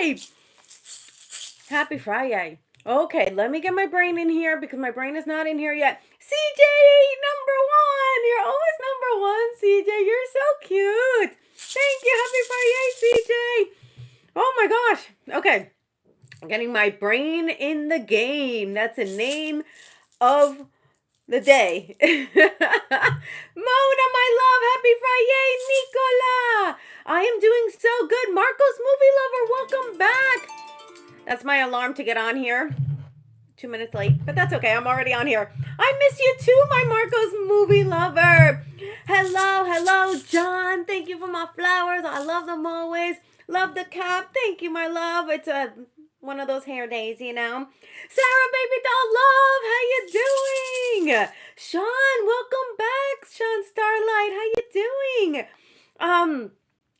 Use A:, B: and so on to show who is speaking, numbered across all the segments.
A: Friday. Happy Friday. Okay, let me get my brain in here because my brain is not in here yet. CJ, number one. You're always number one, CJ. You're so cute. Thank you. Happy Friday, CJ. Oh my gosh. Okay. I'm getting my brain in the game. That's the name of the day. Mona, my love, happy Friday, Nicola. I am doing so good. Marcos, movie lover, welcome back. That's my alarm to get on here. 2 minutes late, but that's okay. I'm already on here. I miss you too, my Marcos movie lover. Hello, John. Thank you for my flowers. I love them always. Love the cap. Thank you, my love. It's one of those hair days, you know. Sarah, baby doll, love. How you doing? Sean, welcome back. Sean Starlight, how you doing?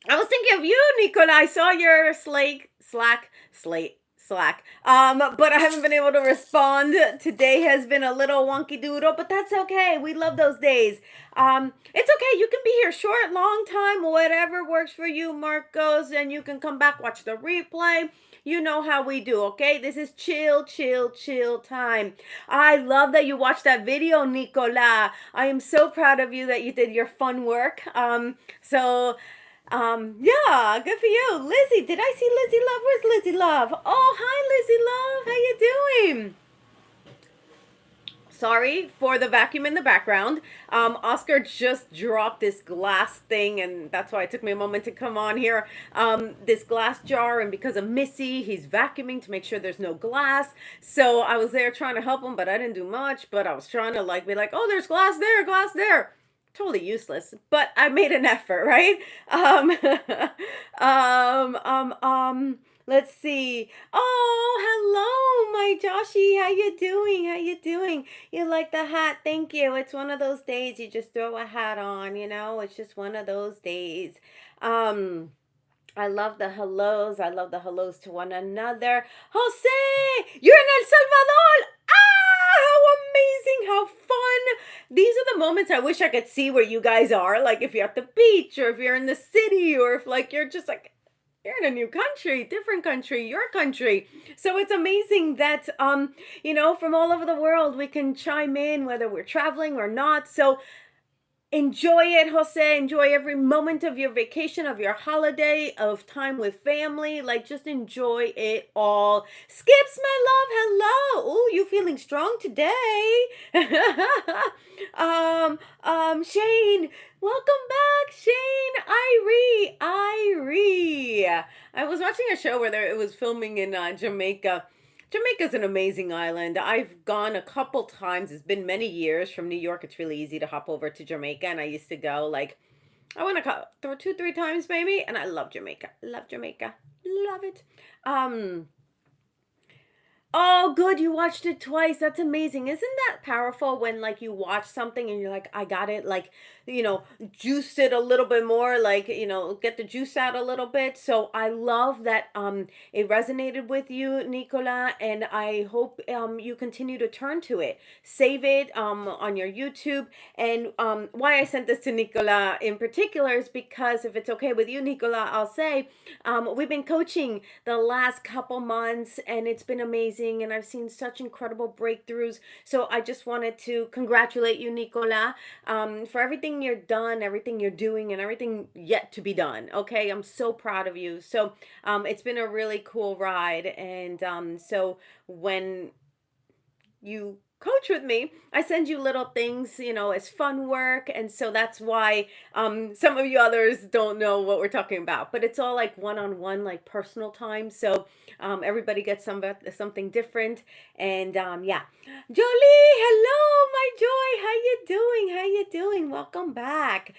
A: I was thinking of you, Nicola. I saw your Slack. But I haven't been able to respond. Today has been a little wonky doodle, but that's okay. We love those days. It's okay. You can be here short, long time, whatever works for you, Marcos, and you can come back, watch the replay. You know how we do, okay? This is chill time. I love that you watched that video, Nicola. I am so proud of you that you did your fun work. Yeah, good for you. Lizzie, did I see Lizzie Love? Where's Lizzie Love? Oh, hi, Lizzie Love. How you doing? Sorry for the vacuum in the background. Oscar just dropped this glass thing, and that's why it took me a moment to come on here. This glass jar, and because of Missy, he's vacuuming to make sure there's no glass. So I was there trying to help him, but I didn't do much. But I was trying to be like, oh, there's glass there. Totally useless, but I made an effort, right? Let's see. Oh, hello, my Joshy. How you doing? How you doing? You like the hat? Thank you. It's one of those days you just throw a hat on, you know? It's just one of those days. I love the hellos. I love the hellos to one another. Jose, you're in El Salvador. How amazing, how fun. These are the moments I wish I could see where you guys are. Like if you're at the beach or if you're in the city or if you're just you're in a new country, different country, your country. So it's amazing that, from all over the world, we can chime in whether we're traveling or not. So enjoy it, Jose. Enjoy every moment of your vacation, of your holiday, of time with family. Just enjoy it all. Skips, my love, hello. Oh, you feeling strong today? Shane, welcome back, Shane. Irie. I was watching a show where it was filming in Jamaica. Jamaica's an amazing island. I've gone a couple times. It's been many years from New York. It's really easy to hop over to Jamaica, and I used to go I went two, 3 times maybe, and I love Jamaica. Love Jamaica. Love it. Oh, good. You watched it twice. That's amazing. Isn't that powerful when you watch something and you're like, I got it, juiced it a little bit more, get the juice out a little bit. So I love that it resonated with you, Nicola, and I hope you continue to turn to it. Save it on your YouTube. And why I sent this to Nicola in particular is because if it's okay with you, Nicola, I'll say we've been coaching the last couple months and it's been amazing. And I've seen such incredible breakthroughs. So I just wanted to congratulate you, Nicola, for everything you're done, everything you're doing, and everything yet to be done. Okay, I'm so proud of you. So it's been a really cool ride. And so when you coach with me, I send you little things, as fun work. And so that's why some of you others don't know what we're talking about, but it's all one-on-one, personal time. So everybody gets something different. And yeah. Jolie, hello, my joy. How you doing? Welcome back.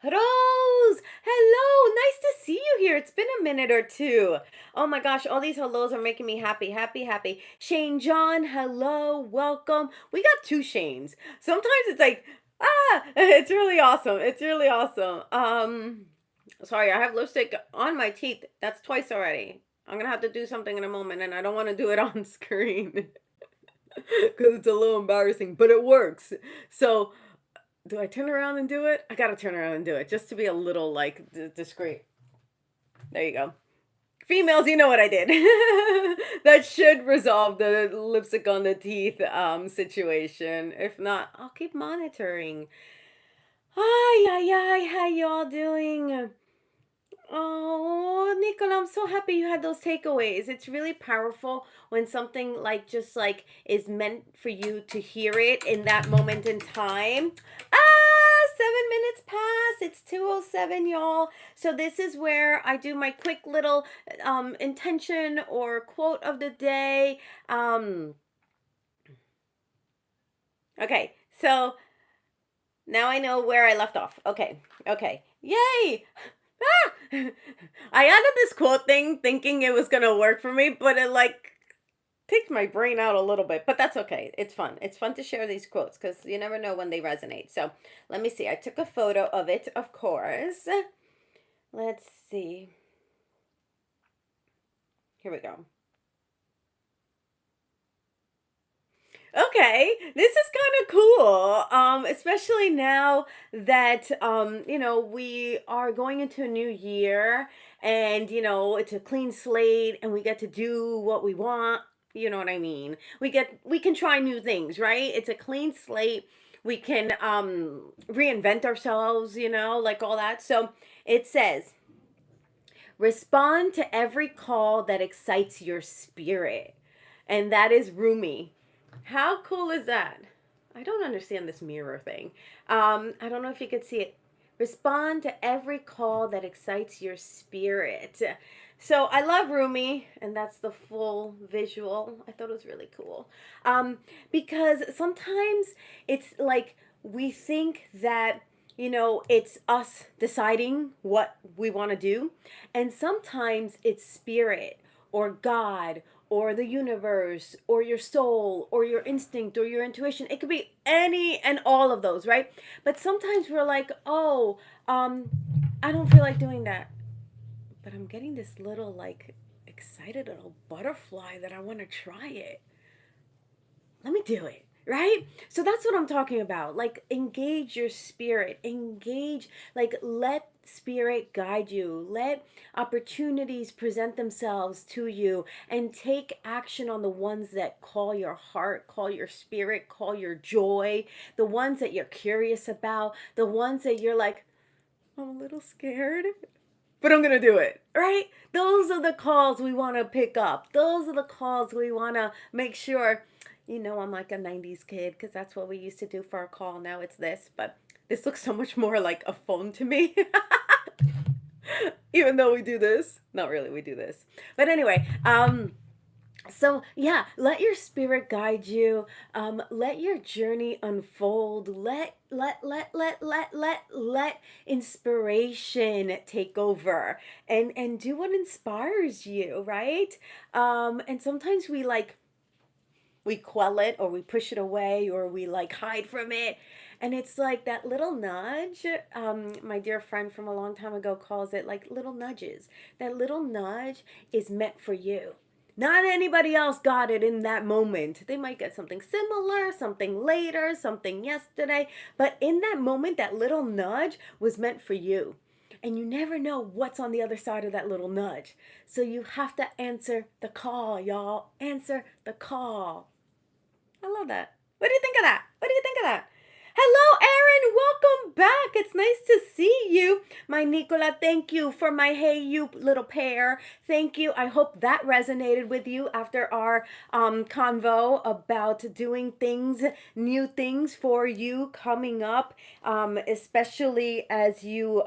A: Rose, hello, nice to see you here. It's been a minute or two. Oh my gosh, all these hellos are making me happy. Shane John, hello, welcome. We got 2 Shanes. Sometimes it's it's really awesome. Sorry, I have lipstick on my teeth. That's twice already. I'm gonna have to do something in a moment, and I don't want to do it on screen because it's a little embarrassing, but it works. So do I turn around and do it? I gotta turn around and do it just to be a little discreet. There you go. Females, you know what I did. That should resolve the lipstick on the teeth situation. If not, I'll keep monitoring. Hi, hi, hi, how y'all doing? Oh, Nicola, I'm so happy you had those takeaways. It's really powerful when something like just like is meant for you to hear it in that moment in time. 7 minutes past. It's 2:07, y'all. So this is where I do my quick little intention or quote of the day. Okay. So now I know where I left off. Okay. Okay. Yay! Ah! I added this quote thing thinking it was gonna work for me, but it like takes my brain out a little bit. But that's okay. It's fun. It's fun to share these quotes because you never know when they resonate. So let me see. I took a photo of it, of course. Let's see. Here we go. Okay, this is kind of cool. Especially now that we are going into a new year and it's a clean slate and we get to do what we want. You know what I mean? We can try new things, right? It's a clean slate. We can reinvent ourselves, like all that. So it says, respond to every call that excites your spirit. And that is Rumi. How cool is that? I don't understand this mirror thing. I don't know if you could see it. Respond to every call that excites your spirit. So I love Rumi, and that's the full visual. I thought it was really cool. Because sometimes it's like we think that, it's us deciding what we want to do. And sometimes it's spirit or God or the universe or your soul or your instinct or your intuition. It could be any and all of those, right? But sometimes we're like, oh, I don't feel like doing that. But I'm getting this little like excited little butterfly that I want to try it. Let me do it, right? So that's what I'm talking about. Like, engage your spirit, engage, like, let spirit guide you, let opportunities present themselves to you, and take action on the ones that call your heart, call your spirit, call your joy, the ones that you're curious about, the ones that you're like, I'm a little scared, but I'm gonna do it, right? Those are the calls we want to pick up. Those are the calls we want to make sure. I'm like a 90s kid because that's what we used to do for a call. Now it's this, but this looks so much more like a phone to me. Even though we do this. Not really, we do this. But anyway, so yeah, let your spirit guide you. Let your journey unfold. Let inspiration take over and do what inspires you, right? And sometimes we quell it or we push it away or we like hide from it. And it's like that little nudge. My dear friend from a long time ago calls it like little nudges. That little nudge is meant for you. Not anybody else got it in that moment. They might get something similar, something later, something yesterday. But in that moment, that little nudge was meant for you. And you never know what's on the other side of that little nudge. So you have to answer the call, y'all. Answer the call. I love that. What do you think of that? What do you think of that? Hello, Erin. Welcome back. It's nice to see you. My Nicola, thank you for my hey you little pair. Thank you. I hope that resonated with you after our convo about doing things, new things for you coming up, especially as you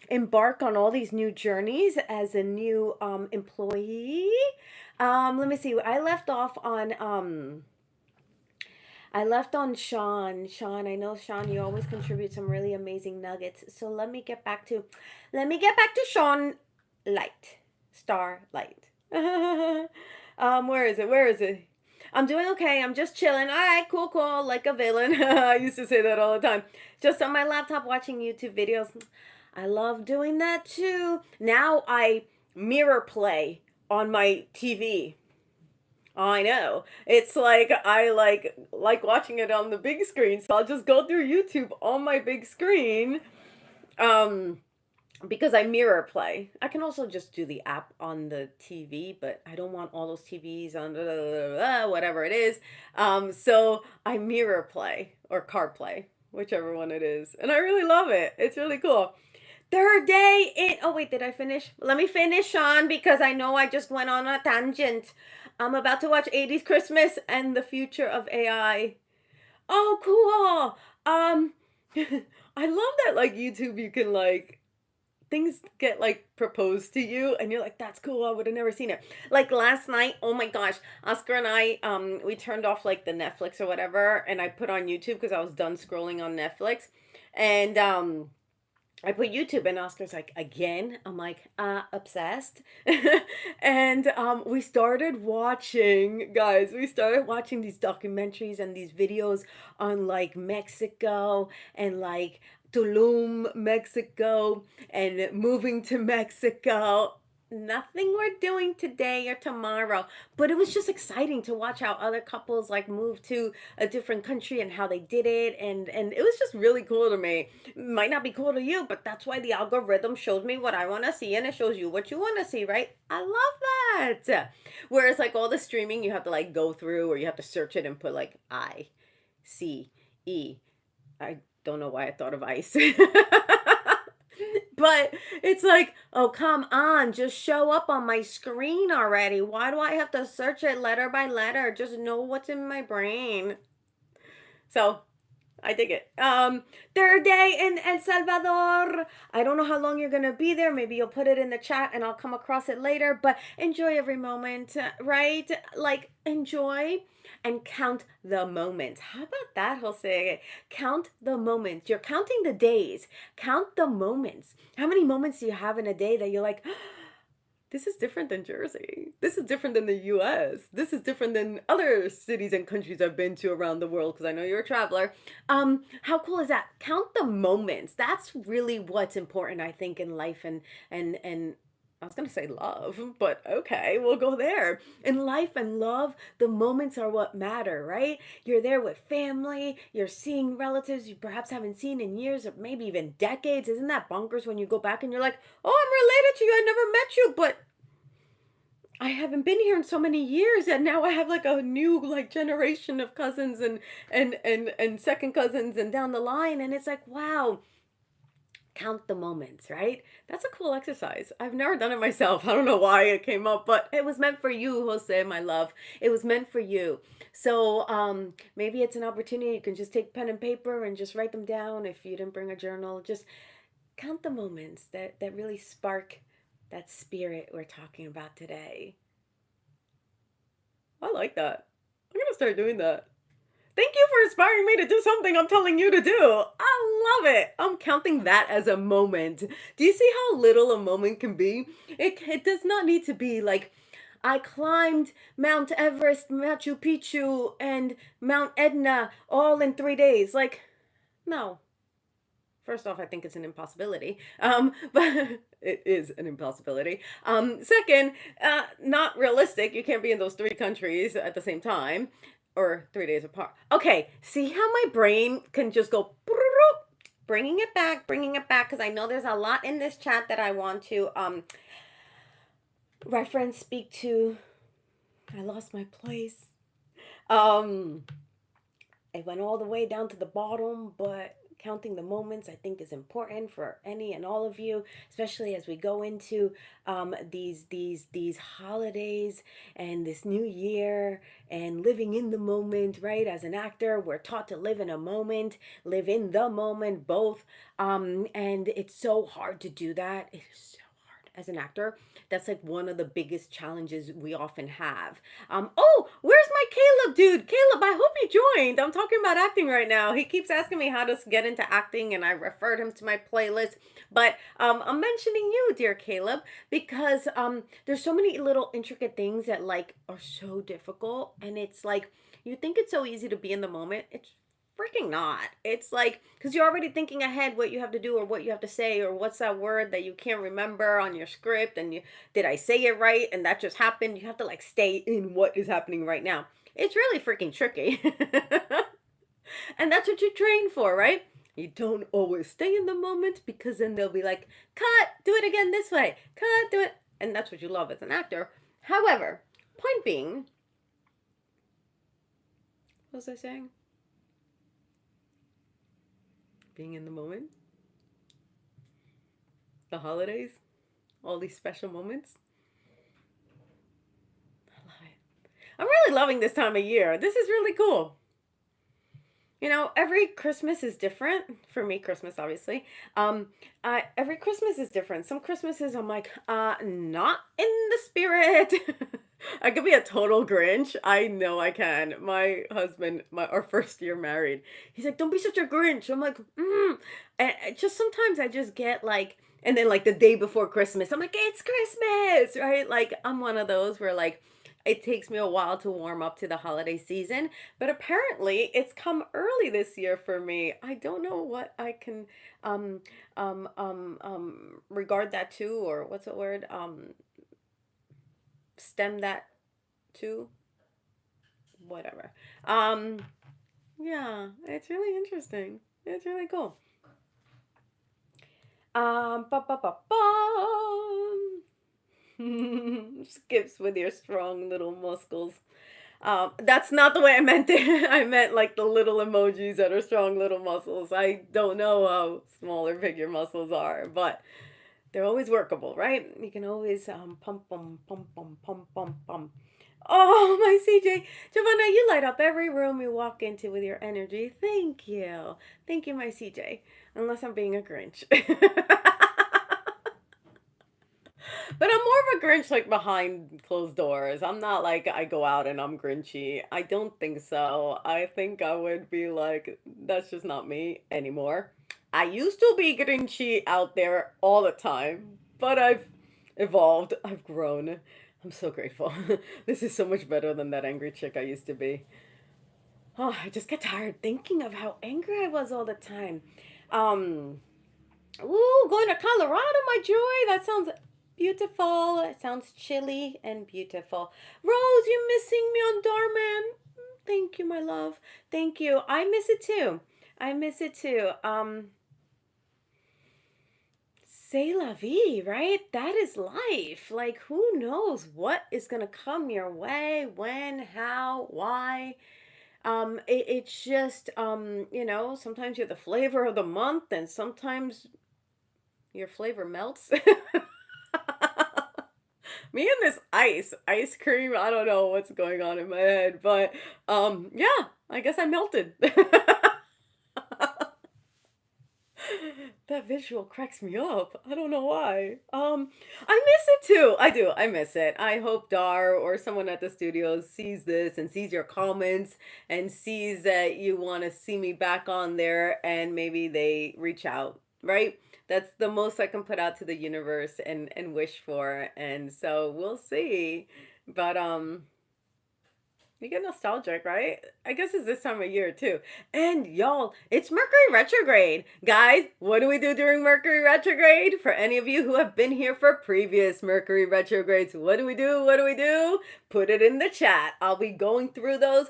A: embark on all these new journeys as a new employee. Let me see. I left on Sean. Sean, I know Sean, you always contribute some really amazing nuggets. So let me get back to Sean Light. Star Light. Where is it? Where is it? I'm doing okay. I'm just chilling. All right, cool, cool. Like a villain. I used to say that all the time. Just on my laptop watching YouTube videos. I love doing that too. Now I mirror play on my TV. I know. It's like I like watching it on the big screen, so I'll just go through YouTube on my big screen. Um because I mirror play. I can also just do the app on the TV, but I don't want all those TVs on whatever it is. So I mirror play or car play, whichever one it is. And I really love it. It's really cool. Third day in, oh wait, did I finish? Let me finish, Sean, because I know I just went on a tangent. I'm about to watch 80s Christmas and the future of AI. Oh, cool. I love that like YouTube you can like things get like proposed to you and you're like that's cool, I would have never seen it. Like last night, oh my gosh, Oscar and I we turned off like the Netflix or whatever and I put on YouTube because I was done scrolling on Netflix. And I put YouTube and Oscar's like, again? I'm like, obsessed. And we started watching, guys, we started watching these documentaries and these videos on like Mexico and like Tulum, Mexico, and moving to Mexico. Nothing we're doing today or tomorrow, but it was just exciting to watch how other couples like moved to a different country and how they did it, and it was just really cool to me. Might not be cool to you, but that's why the algorithm shows me what I want to see and it shows you what you want to see, right? I love that. Whereas like all the streaming you have to like go through or you have to search it and put like ICE. I don't know why I thought of ice. But it's like, oh, come on, just show up on my screen already. Why do I have to search it letter by letter? Just know what's in my brain. So I dig it. Third day in El Salvador. I don't know how long you're gonna be there. Maybe you'll put it in the chat and I'll come across it later. But enjoy every moment, right? Like enjoy and count the moments. How about that, Jose? Count the moments. You're counting the days. Count the moments. How many moments do you have in a day that you're like, this is different than Jersey. This is different than the US. This is different than other cities and countries I've been to around the world because I know you're a traveler. How cool is that? Count the moments. That's really what's important, I think, in life and I was gonna say love, but okay, we'll go there. In life and love, the moments are what matter, right? You're there with family, you're seeing relatives you perhaps haven't seen in years or maybe even decades. Isn't that bonkers when you go back and you're like, oh, I'm related to you, I never met you, but I haven't been here in so many years and now I have like a new like generation of cousins and second cousins and down the line and it's like, wow, count the moments, right? That's a cool exercise. I've never done it myself. I don't know why it came up, but it was meant for you, Jose, my love. It was meant for you. So maybe it's an opportunity. You can just take pen and paper and just write them down. If you didn't bring a journal, just count the moments that really spark that spirit we're talking about today. I like that. I'm gonna start doing that. Thank you for inspiring me to do something I'm telling you to do. I love it. I'm counting that as a moment. Do you see how little a moment can be? It does not need to be like, I climbed Mount Everest, Machu Picchu, and Mount Etna all in 3 days. Like, no. First off, I think it's an impossibility. But it is an impossibility. Second, not realistic. You can't be in those three countries at the same time or 3 days apart. Okay, see how my brain can just go bringing it back, because I know there's a lot in this chat that I want to reference, speak to. I lost my place. It went all the way down to the bottom, but counting the moments I think is important for any and all of you, especially as we go into these holidays and this new year and living in the moment, right? As an actor, we're taught to live in a moment, live in the moment, both. And it's so hard to do that. It is so hard as an actor. That's like one of the biggest challenges we often have. Oh, where's my Caleb dude? Caleb, I hope you joined. I'm talking about acting right now. He keeps asking me how to get into acting, and I referred him to my playlist. But I'm mentioning you, dear Caleb, because there's so many little intricate things that like are so difficult, and it's like you think it's so easy to be in the moment. It's freaking not. It's like because you're already thinking ahead what you have to do or what you have to say or what's that word that you can't remember on your script and you did I say it right and that just happened. You have to like stay in what is happening right now. It's really freaking tricky. And that's what you train for, right? You don't always stay in the moment because then they'll be like, cut, do it again this way, cut, do it. And that's what you love as an actor. However, point being, what was I saying? Being in the moment, the holidays, all these special moments. I love it. I'm really loving this time of year. This is really cool. You know, every Christmas is different. For me, Christmas, obviously. Every Christmas is different. Some Christmases I'm like, not in the spirit. I could be a total Grinch. I know I can. My husband, our first year married, he's like, don't be such a Grinch. I'm like, And just sometimes I just get like, and then like the day before Christmas, I'm like, it's Christmas, right? Like I'm one of those where like it takes me a while to warm up to the holiday season, but apparently it's come early this year for me. I don't know what I can um regard that to, or what's the word? Stem that to, whatever. Um yeah, it's really interesting. It's really cool. Ba ba ba bum. Skips with your strong little muscles. That's not the way I meant it. I meant like the little emojis that are strong little muscles. I don't know how small or big your muscles are, but they're always workable, right? You can always pump, pump, pump, pump, pump, pump, pump. Oh, my CJ. Giovanna, you light up every room you walk into with your energy. Thank you. Thank you, my CJ. Unless I'm being a Grinch. But I'm more of a Grinch like behind closed doors. I'm not like I go out and I'm Grinchy. I don't think so. I think I would be like, that's just not me anymore. I used to be Grinchy out there all the time, but I've evolved. I've grown. I'm so grateful. This is so much better than that angry chick I used to be. Oh, I just get tired thinking of how angry I was all the time. Um, Ooh, going to Colorado, my joy. That sounds beautiful. It sounds chilly and beautiful. Rose, you missing me on Dhar Mann? Thank you, my love. Thank you. I miss it too. I miss it too. C'est la vie, right? That is life. Like, who knows what is going to come your way, when, how, why. It's just, sometimes you're the flavor of the month, and sometimes your flavor melts. Me and this ice cream, I don't know what's going on in my head, but yeah, I guess I melted. That visual cracks me up. I don't know why. I miss it too. I do. I miss it. I hope Dar or someone at the studios sees this and sees your comments and sees that you want to see me back on there, and maybe they reach out, right? That's the most I can put out to the universe and wish for. And so we'll see. But you get nostalgic, right? I guess it's this time of year too. And y'all, it's Mercury retrograde. Guys, what do we do during Mercury retrograde? For any of you who have been here for previous Mercury retrogrades, what do we do? What do we do? Put it in the chat. I'll be going through those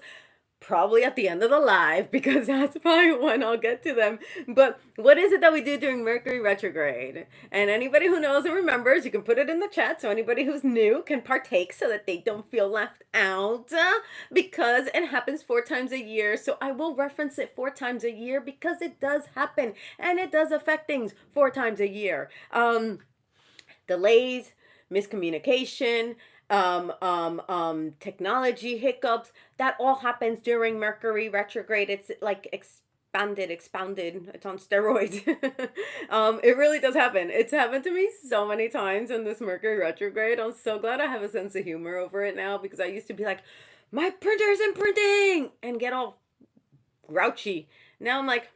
A: probably at the end of the live because that's probably when I'll get to them. But what is it that we do during Mercury retrograde? And anybody who knows and remembers, you can put it in the chat so anybody who's new can partake so that they don't feel left out, because it happens 4 times a year. So I will reference it 4 times a year because it does happen and it does affect things 4 times a year. Delays, miscommunication, technology hiccups, that all happens during Mercury retrograde. It's like expounded, it's on steroids. It really does happen. It's happened to me so many times in this Mercury retrograde. I'm so glad I have a sense of humor over it now, because I used to be like, my printer isn't printing, and get all grouchy. Now I'm like,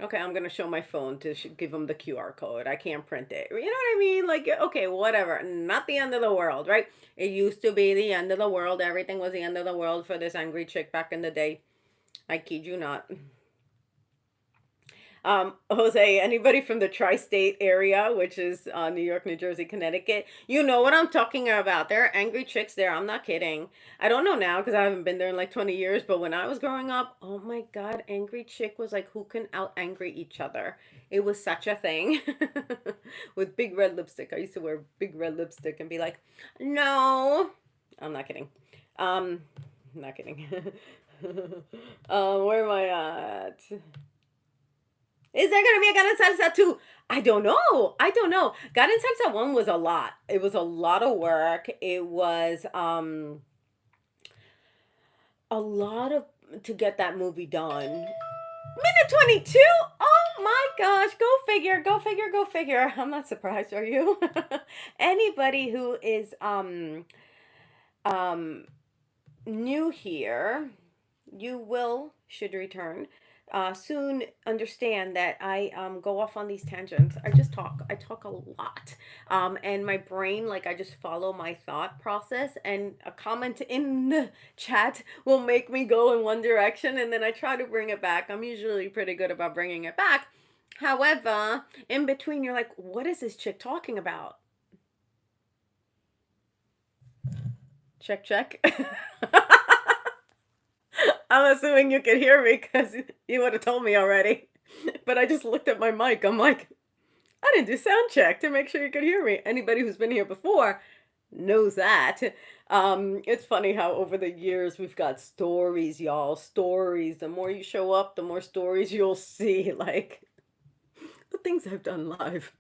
A: okay, I'm gonna show my phone to give them the QR code. I can't print it. You know what I mean? Like, okay, whatever. Not the end of the world, right? It used to be the end of the world. Everything was the end of the world for this angry chick back in the day. I kid you not. Jose, anybody from the tri-state area, which is New York, New Jersey, Connecticut, you know what I'm talking about. There are angry chicks there. I'm not kidding. I don't know now because I haven't been there in like 20 years, but when I was growing up, oh my God, angry chick was like who can out angry each other. It was such a thing. With big red lipstick. I used to wear big red lipstick and be like, no. I'm not kidding. Not kidding. Where am I at? Is there gonna be a God in Salsa 2? I don't know. I don't know. God in Salsa 1 was a lot. It was a lot of work. It was a lot of to get that movie done. Minute 22? Oh my gosh. Go figure. Go figure. Go figure. I'm not surprised, are you? Anybody who is um new here, you will, should return, soon understand that I go off on these tangents. I just talk. I talk a lot. And my brain, like, I just follow my thought process, and a comment in the chat will make me go in one direction, and then I try to bring it back. I'm usually pretty good about bringing it back. However, in between, you're like, what is this chick talking about? Check, check. I'm assuming you could hear me because you would have told me already. But I just looked at my mic. I'm like, I didn't do sound check to make sure you could hear me. Anybody who's been here before knows that. It's funny how over the years we've got stories, y'all. Stories. The more you show up, the more stories you'll see. Like the things I've done live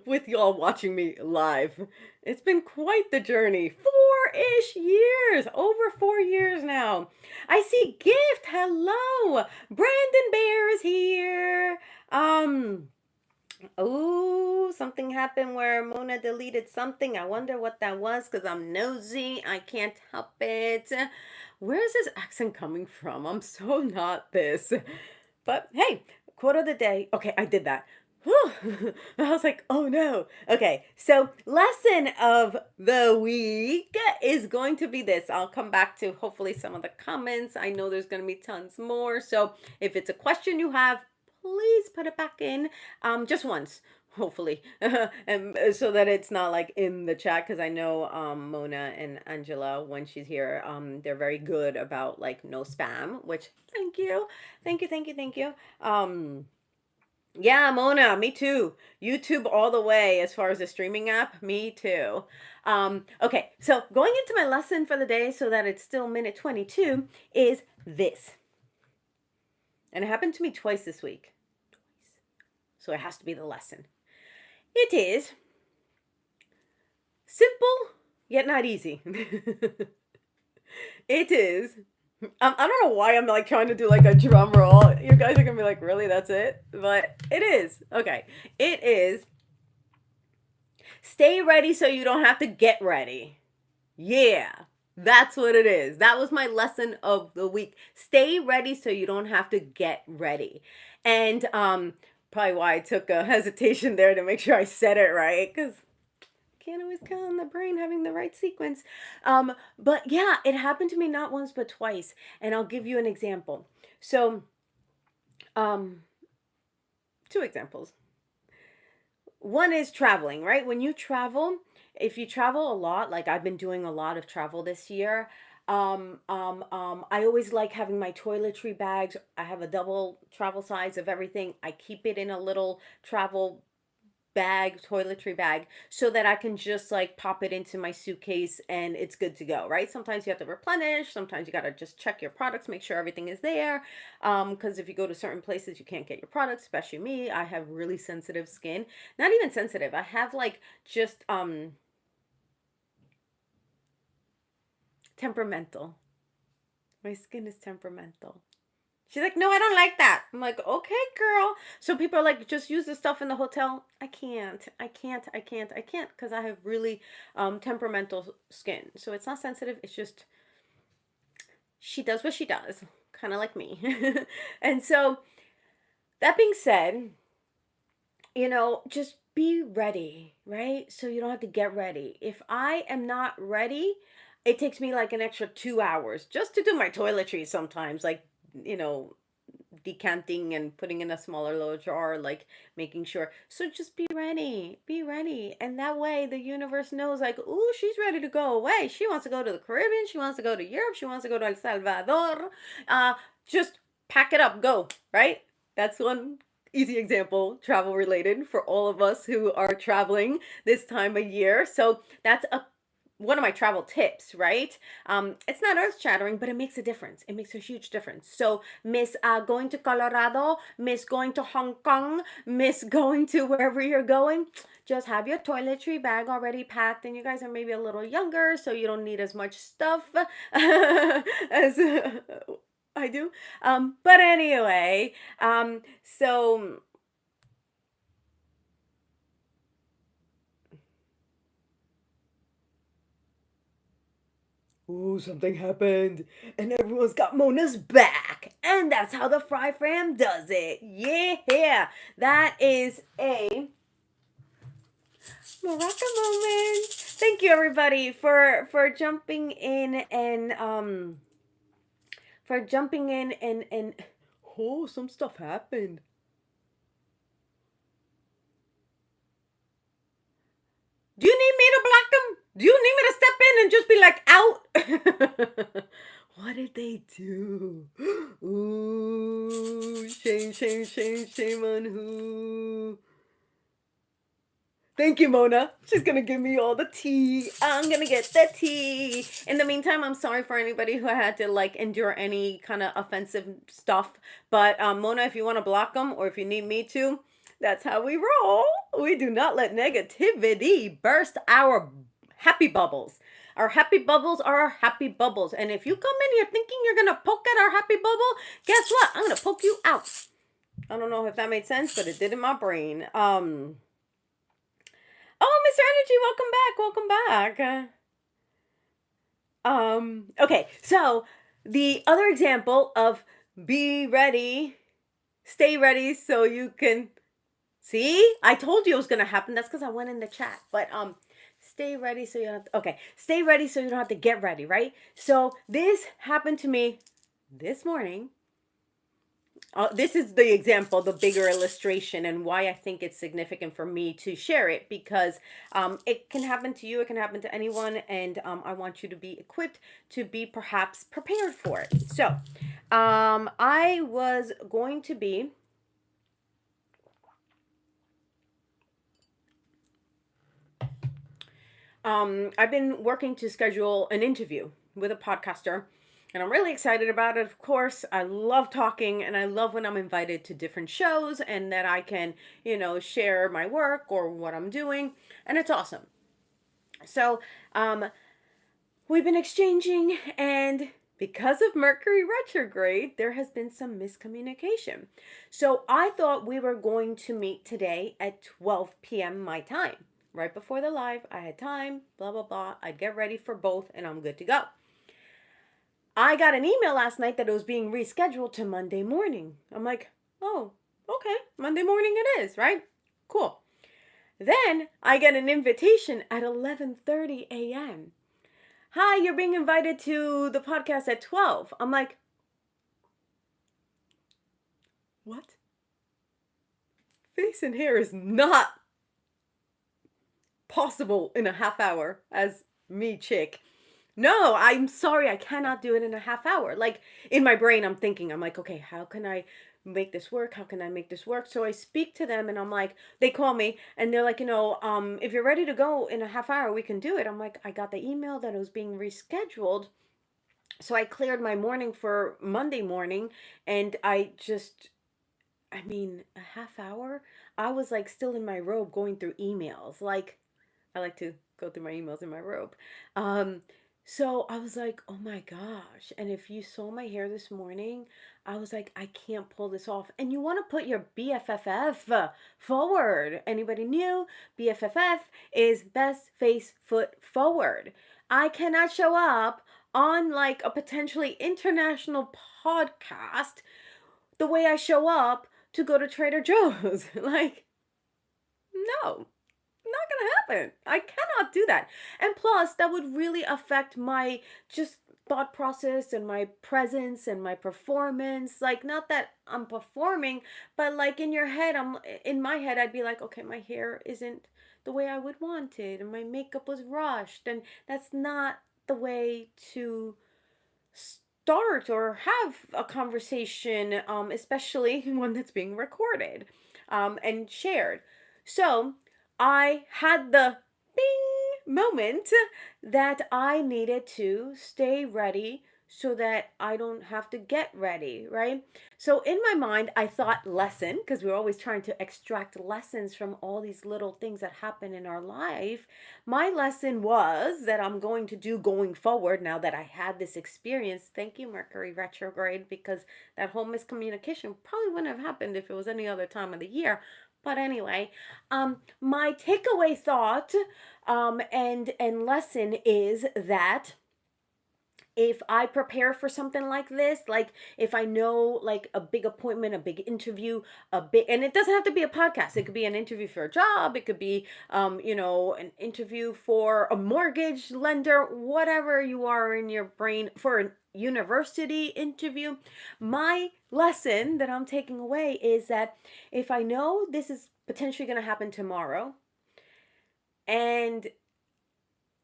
A: with y'all watching me live. It's been quite the journey. 4-ish years. Over 4 years now. I see Gift. Hello. Brandon Bear is here. Oh, something happened where Mona deleted something. I wonder what that was because I'm nosy. I can't help it. Where is this accent coming from? I'm so not this. But hey, quote of the day. Okay, I did that. Whew. I was like, oh no. Okay, so lesson of the week is going to be this. I'll come back to hopefully some of the comments. I know there's going to be tons more. So if it's a question you have, please put it back in just once. Hopefully, and so that it's not like in the chat, because I know Mona and Angela, when she's here, they're very good about like no spam, which thank you, thank you, thank you, thank you. Yeah, Mona, me too. YouTube all the way as far as the streaming app, me too. Okay, so going into my lesson for the day so that it's still minute 22 is this. And it happened to me twice this week. Twice. So it has to be the lesson. It is simple, yet not easy. It is. I don't know why I'm like trying to do like a drum roll. You guys are gonna be like, really? That's it? But it is. Okay. It is stay ready so you don't have to get ready. Yeah. That's what it is. That was my lesson of the week. Stay ready so you don't have to get ready. And probably why I took a hesitation there to make sure I said it right, because can't always count on the brain having the right sequence. But yeah, it happened to me not once but twice, and I'll give you an example. So, two examples. One is traveling, right? When you travel, if you travel a lot, like I've been doing a lot of travel this year, I always like having my toiletry bags. I have a double travel size of everything. I keep it in a little travel bag, toiletry bag, so that I can just like pop it into my suitcase and it's good to go, right? Sometimes you have to replenish, sometimes you got to just check your products, make sure everything is there. Because if you go to certain places, you can't get your products, especially me. I have really sensitive skin. Not even sensitive. I have like just temperamental. My skin is temperamental. She's like, no, I don't like that. I'm like, okay, girl. So people are like, just use the stuff in the hotel. I can't, because I have really temperamental skin. So it's not sensitive. It's just, she does what she does, kind of like me. And so that being said, just be ready, right? So you don't have to get ready. If I am not ready, it takes me like an extra 2 hours just to do my toiletries sometimes. Like, decanting and putting in a smaller little jar, like making sure. So just be ready. And that way the universe knows, like, ooh, she's ready to go away. She wants to go to the Caribbean. She wants to go to Europe. She wants to go to El Salvador. Just pack it up, go, right? That's one easy example, travel related, for all of us who are traveling this time of year. So that's a one of my travel tips, right? It's not earth shattering, but it makes a difference. It makes a huge difference. So, miss going to Colorado, miss going to Hong Kong, miss going to wherever you're going, just have your toiletry bag already packed. And you guys are maybe a little younger, so you don't need as much stuff as I do. But anyway, so ooh, something happened, and everyone's got Mona's back, and that's how the Fry Fram does it. Yeah, that is a Morocco moment. Thank you, everybody, for jumping in and oh, some stuff happened. Do you need me to block them? Do you need me to step in and just be like, out? What did they do? Ooh, shame on who? Thank you, Mona. She's gonna give me all the tea. I'm gonna get the tea. In the meantime, I'm sorry for anybody who had to like endure any kind of offensive stuff. But Mona, if you want to block them or if you need me to, that's how we roll. We do not let negativity burst our happy bubbles. Our happy bubbles are our happy bubbles. And if you come in here thinking you're gonna poke at our happy bubble, guess what? I'm gonna poke you out. I don't know if that made sense, but it did in my brain. Oh, Mr. Energy, welcome back. Okay, so the other example of be ready, stay ready so you can see. I told you it was gonna happen. That's because I went in the chat. But stay ready so you don't have to, okay, stay ready so you don't have to get ready, right? So this happened to me this morning. This is the example, the bigger illustration, and why I think it's significant for me to share it, because it can happen to you, it can happen to anyone, and I want you to be equipped to be perhaps prepared for it. So I was going to be I've been working to schedule an interview with a podcaster, and I'm really excited about it. Of course, I love talking, and I love when I'm invited to different shows and that I can, share my work or what I'm doing, and it's awesome. So, we've been exchanging, and because of Mercury retrograde, there has been some miscommunication. So I thought we were going to meet today at 12 p.m. my time. Right before the live, I had time, blah, blah, blah. I'd get ready for both, and I'm good to go. I got an email last night that it was being rescheduled to Monday morning. I'm like, oh, okay, Monday morning it is, right? Cool. Then I get an invitation at 11:30 a.m. Hi, you're being invited to the podcast at 12. I'm like, what? Face and hair is not possible in a half hour as me chick. No, I'm sorry, I cannot do it in a half hour. Like, in my brain, I'm thinking, I'm like, okay, how can I make this work? How can I make this work? So I speak to them, and I'm like, they call me and they're like, if you're ready to go in a half hour, we can do it. I'm like, I got the email that it was being rescheduled. So I cleared my morning for Monday morning, and a half hour, I was like still in my robe going through emails. Like, I like to go through my emails in my robe. So I was like, oh my gosh. And if you saw my hair this morning, I was like, I can't pull this off. And you want to put your BFFF forward. Anybody new? BFFF is best face foot forward. I cannot show up on like a potentially international podcast the way I show up to go to Trader Joe's. Like, no. Not gonna happen. I cannot do that. And plus, that would really affect my just thought process and my presence and my performance. Like, not that I'm performing, but like in your head, in my head, I'd be like, okay, my hair isn't the way I would want it, and my makeup was rushed, and that's not the way to start or have a conversation, especially one that's being recorded and shared. So I had the bing moment that I needed to stay ready so that I don't have to get ready, right? So in my mind, I thought lesson, because we're always trying to extract lessons from all these little things that happen in our life. My lesson was that I'm going to do going forward now that I had this experience. Thank you, Mercury retrograde, because that whole miscommunication probably wouldn't have happened if it was any other time of the year. But anyway, my takeaway thought and lesson is that if I prepare for something like this, like if I know like a big appointment, a big interview, and it doesn't have to be a podcast. It could be an interview for a job. It could be, an interview for a mortgage lender, whatever you are in your brain for a university interview. My lesson that I'm taking away is that if I know this is potentially going to happen tomorrow and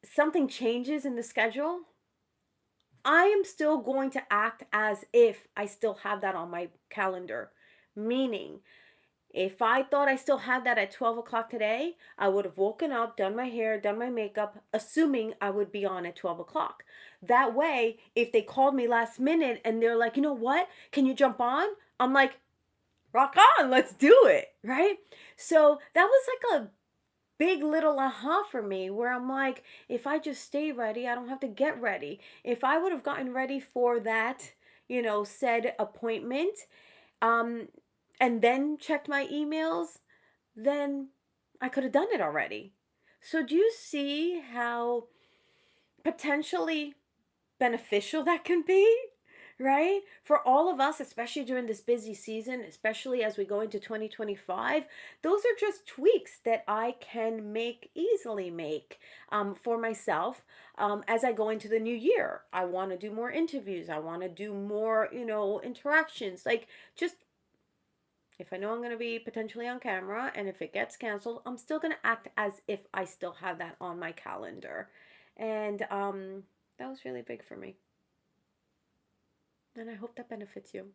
A: something changes in the schedule, I am still going to act as if I still have that on my calendar. Meaning, if I thought I still had that at 12 o'clock today, I would have woken up, done my hair, done my makeup, assuming I would be on at 12 o'clock. That way, if they called me last minute and they're like, you know what, can you jump on? I'm like, rock on, let's do it, right? So that was like a big little aha for me where I'm like, if I just stay ready, I don't have to get ready. If I would have gotten ready for that, said appointment, um, and then checked my emails, then I could have done it already. So do you see how potentially beneficial that can be? Right? For all of us, especially during this busy season, especially as we go into 2025, those are just tweaks that I can easily make for myself as I go into the new year. I want to do more interviews. I want to do more, interactions. Like, just if I know I'm going to be potentially on camera and if it gets canceled, I'm still going to act as if I still have that on my calendar. And that was really big for me. And I hope that benefits you.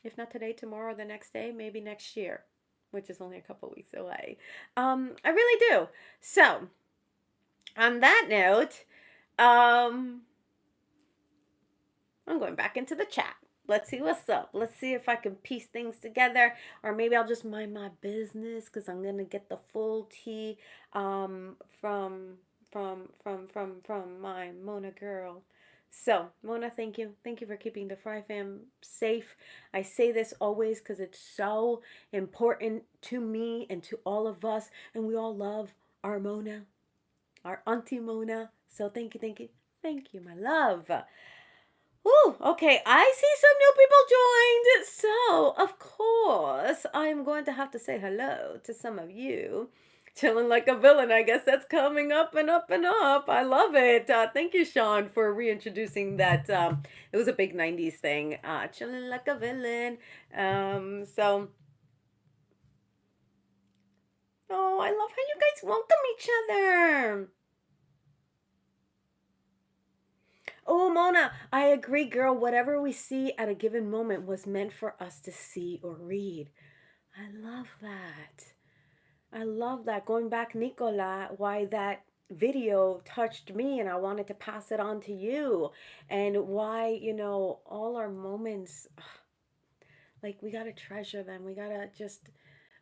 A: If not today, tomorrow, the next day, maybe next year, which is only a couple weeks away. I really do. So, on that note, I'm going back into the chat. Let's see what's up. Let's see if I can piece things together, or maybe I'll just mind my business because I'm gonna get the full tea from my Mona girl. So, Mona, thank you. Thank you for keeping the Fry Fam safe. I say this always because it's so important to me and to all of us. And we all love our Mona, our Auntie Mona. So, thank you, thank you, thank you, my love. Ooh, okay, I see some new people joined. So, of course, I'm going to have to say hello to some of you. Chilling like a villain, I guess that's coming up and up and up. I love it. Thank you, Sean, for reintroducing that. It was a big 90s thing. Chilling like a villain. So, oh, I love how you guys welcome each other. Oh, Mona, I agree, girl. Whatever we see at a given moment was meant for us to see or read. I love that. I love that. Going back, Nicola, why that video touched me and I wanted to pass it on to you. And why, all our moments, like we got to treasure them. We got to just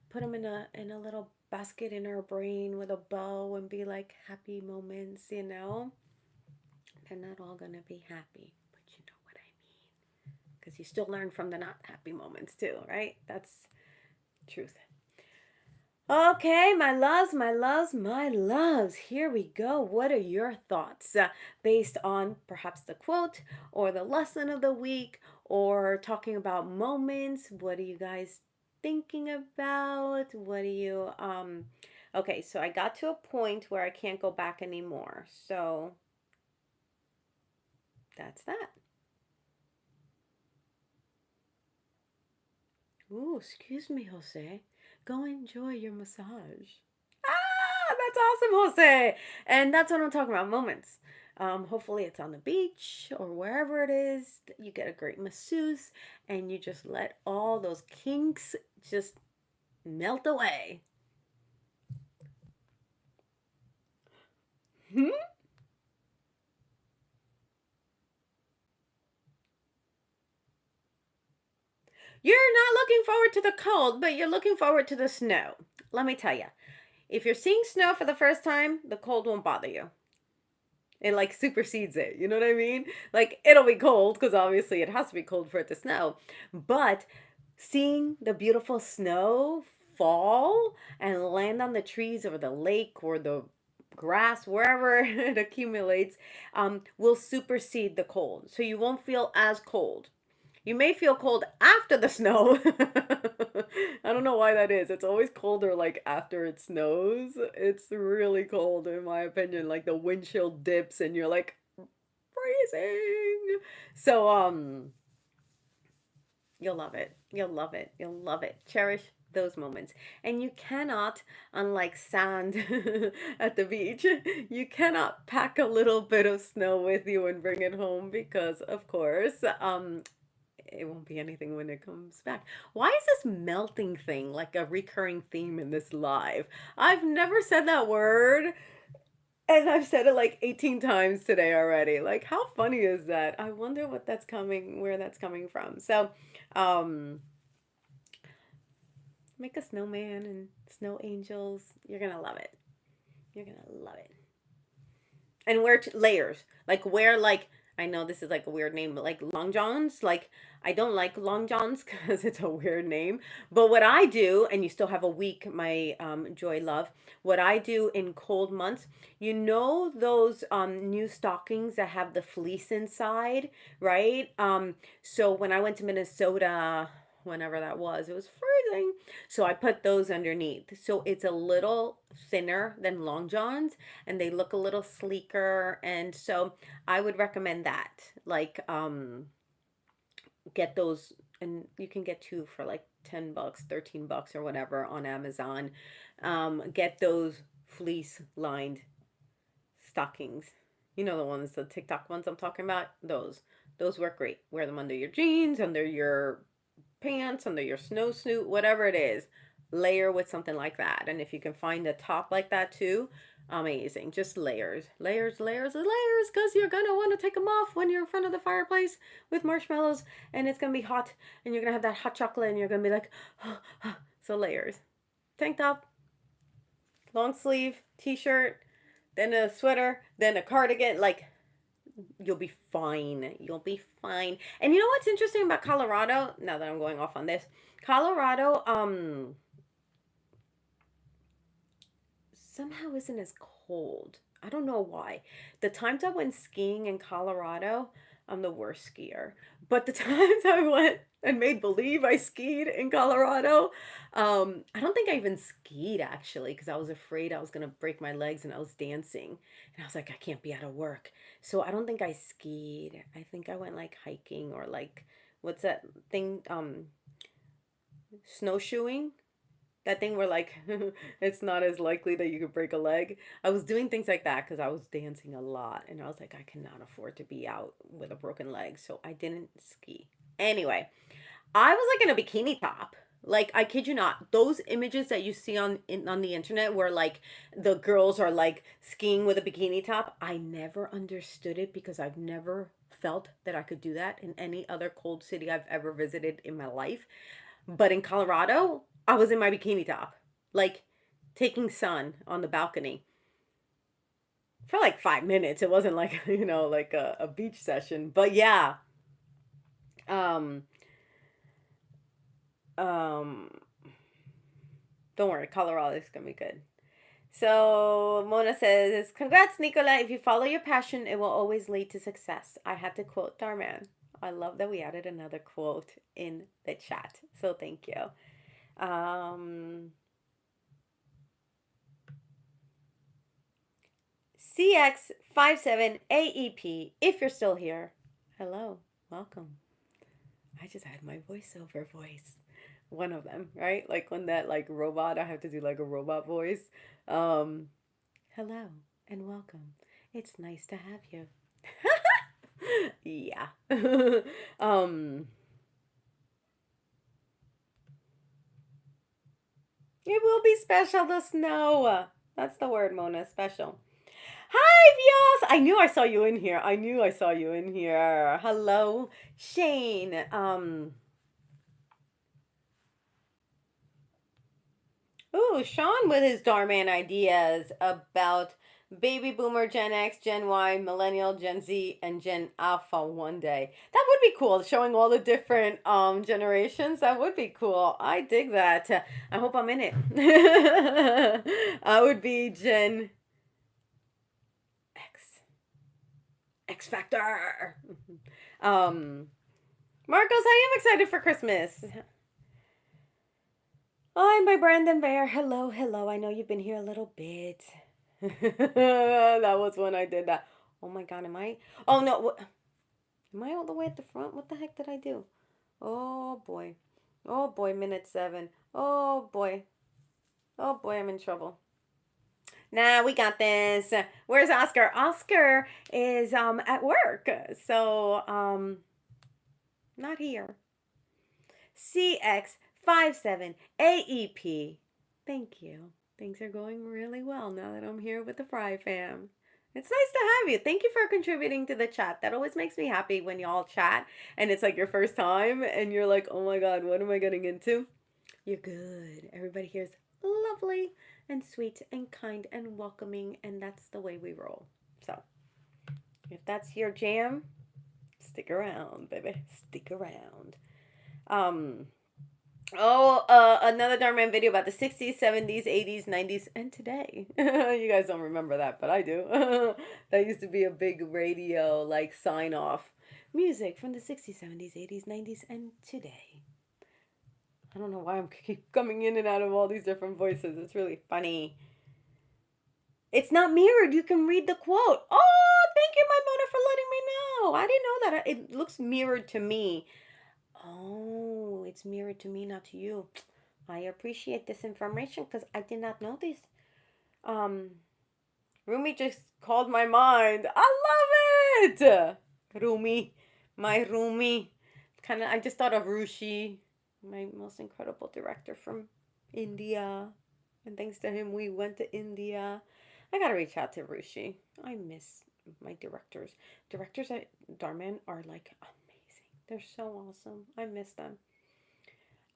A: put them in a little basket in our brain with a bow and be like happy moments. They're not all going to be happy, but you know what I mean. Because you still learn from the not happy moments too, right? That's truth. Okay, my loves, my loves, my loves. Here we go. What are your thoughts based on perhaps the quote or the lesson of the week or talking about moments? What are you guys thinking about? What are you Okay, so I got to a point where I can't go back anymore. So that's that. Ooh, excuse me, Jose. Go enjoy your massage. Ah, that's awesome, Jose. And that's what I'm talking about, moments. Hopefully it's on the beach or wherever it is. You get a great masseuse and you just let all those kinks just melt away. Hmm? You're not looking forward to the cold, but you're looking forward to the snow. Let me tell you, if you're seeing snow for the first time, the cold won't bother you. It like supersedes it. You know what I mean? Like it'll be cold because obviously it has to be cold for it to snow. But seeing the beautiful snow fall and land on the trees or the lake or the grass, wherever it accumulates, will supersede the cold. So you won't feel as cold. You may feel cold after the snow. I don't know why that is. It's always colder like after it snows. It's really cold in my opinion. Like the wind chill dips and you're like freezing. So you'll love it. You'll love it. You'll love it. Cherish those moments. And you cannot, unlike sand at the beach, you cannot pack a little bit of snow with you and bring it home because of course, it won't be anything when it comes back. Why is this melting thing like a recurring theme in this live? I've never said that word and I've said it like 18 times today already. Like how funny is that? I wonder what that's coming where that's coming from. So, um make a snowman and snow angels. You're going to love it. You're going to love it. And wear layers. Like wear like I know this is like a weird name, but like long johns. Like I don't like long johns because it's a weird name. But what I do, and you still have a week, my Joy Love. What I do in cold months, you know those new stockings that have the fleece inside, right? So when I went to Minnesota, whenever that was, it was freezing. So I put those underneath. So it's a little thinner than long johns and they look a little sleeker, and so I would recommend that. Like get those, and you can get two for like 10 bucks, 13 bucks or whatever on Amazon. Get those fleece lined stockings. You know the ones, the TikTok ones I'm talking about? Those work great. Wear them under your jeans, under your pants, under your snowsuit, whatever it is. Layer with something like that. And if you can find a top like that too, amazing. Just layers, layers, layers, and layers, because you're going to want to take them off when you're in front of the fireplace with marshmallows and it's going to be hot and you're going to have that hot chocolate and you're going to be like, so layers. Tank top, long sleeve, t-shirt, then a sweater, then a cardigan. Like, you'll be fine. You'll be fine. And you know what's interesting about Colorado? Now that I'm going off on this, Colorado somehow isn't as cold. I don't know why. The times I went skiing in Colorado, I'm the worst skier. But the times I went and made believe I skied in Colorado, I don't think I even skied actually because I was afraid I was gonna break my legs and I was dancing. And I was like, I can't be out of work. So I don't think I skied. I think I went like hiking or like what's that thing? Snowshoeing, that thing where like it's not as likely that you could break a leg. I was doing things like that because I was dancing a lot and I was like, I cannot afford to be out with a broken leg, so I didn't ski. Anyway, I was like in a bikini top. Like I kid you not, those images that you see on the internet where like the girls are like skiing with a bikini top, I never understood it because I've never felt that I could do that in any other cold city I've ever visited in my life. But in Colorado, I was in my bikini top, like taking sun on the balcony for like 5 minutes. It wasn't like, like a beach session. But yeah, um, um, don't worry, Colorado is gonna be good. So Mona says, "Congrats, Nicola. If you follow your passion, it will always lead to success." I had to quote Dhar Mann. I love that we added another quote in the chat. So thank you. Um, CX57AEP. If you're still here, hello, welcome. I just had my voiceover voice. One of them, right? Like when that like robot, I have to do like a robot voice. Um, Hello and welcome. It's nice to have you. Yeah. um, it will be special, the snow. That's the word, Mona. Special. Hi, Vios. I knew I saw you in here. I knew I saw you in here. Hello, Shane. Ooh, Sean with his Dhar Mann ideas about baby boomer, Gen X, Gen Y, millennial, Gen Z, and Gen Alpha one day. That would be cool, showing all the different generations. That would be cool. I dig that. I hope I'm in it. I would be Gen X. X Factor. Marcos, I am excited for Christmas. I'm by Brandon Bear. Hello, hello. I know you've been here a little bit. That was when I did that. Oh my god, am I? Oh no, am I all the way at the front? What the heck did I do? Oh boy. Oh boy, minute 7. Oh boy. Oh boy, I'm in trouble. Nah, we got this. Where's Oscar? Oscar is at work. So not here. CX57AEP. Thank you. Things are going really well now that I'm here with the Fry fam. It's nice to have you. Thank you for contributing to the chat. That always makes me happy when y'all chat and it's like your first time and you're like, oh my god, what am I getting into? You're good. Everybody here's lovely and sweet and kind and welcoming, and that's the way we roll. So, if that's your jam, stick around, baby. Stick around. Another Dhar Mann video about the 60s, 70s, 80s, 90s, and today. You guys don't remember that, but I do. That used to be a big radio, like, sign off. Music from the 60s, 70s, 80s, 90s, and today. I don't know why I'm keep coming in and out of all these different voices. It's really funny. It's not mirrored. You can read the quote. Oh, thank you, my Mona, for letting me know. I didn't know that. It looks mirrored to me. Oh, it's mirrored to me, not to you. I appreciate this information because I did not know this. Rumi just called my mind. I love it. Rumi, my Rumi. I just thought of Rushi, my most incredible director from India. And thanks to him, we went to India. I gotta reach out to Rushi. I miss my directors. Directors at Dhar Mann are like amazing. They're so awesome. I miss them.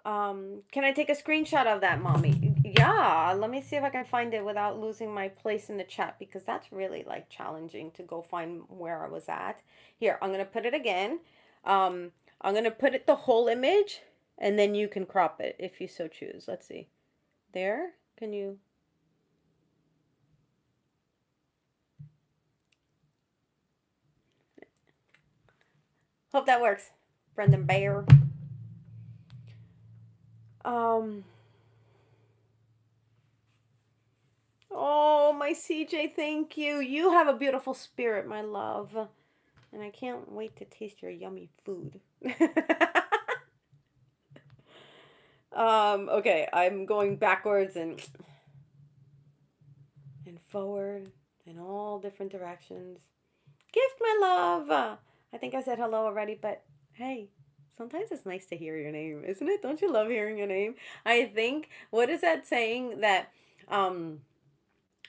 A: Can I take a screenshot of that, mommy? Yeah, let me see if I can find it without losing my place in the chat because that's really like challenging to go find where I was at. Here, I'm gonna put it again. I'm gonna put it the whole image and then you can crop it if you so choose. Let's see. There, can you? Hope that works. Brendan Bayer. Oh, my CJ, thank you. You have a beautiful spirit, my love. And I can't wait to taste your yummy food. Okay, I'm going backwards and forward in all different directions. Gift, my love. I think I said hello already, but hey, sometimes it's nice to hear your name, isn't it? Don't you love hearing your name? I think, what is that saying that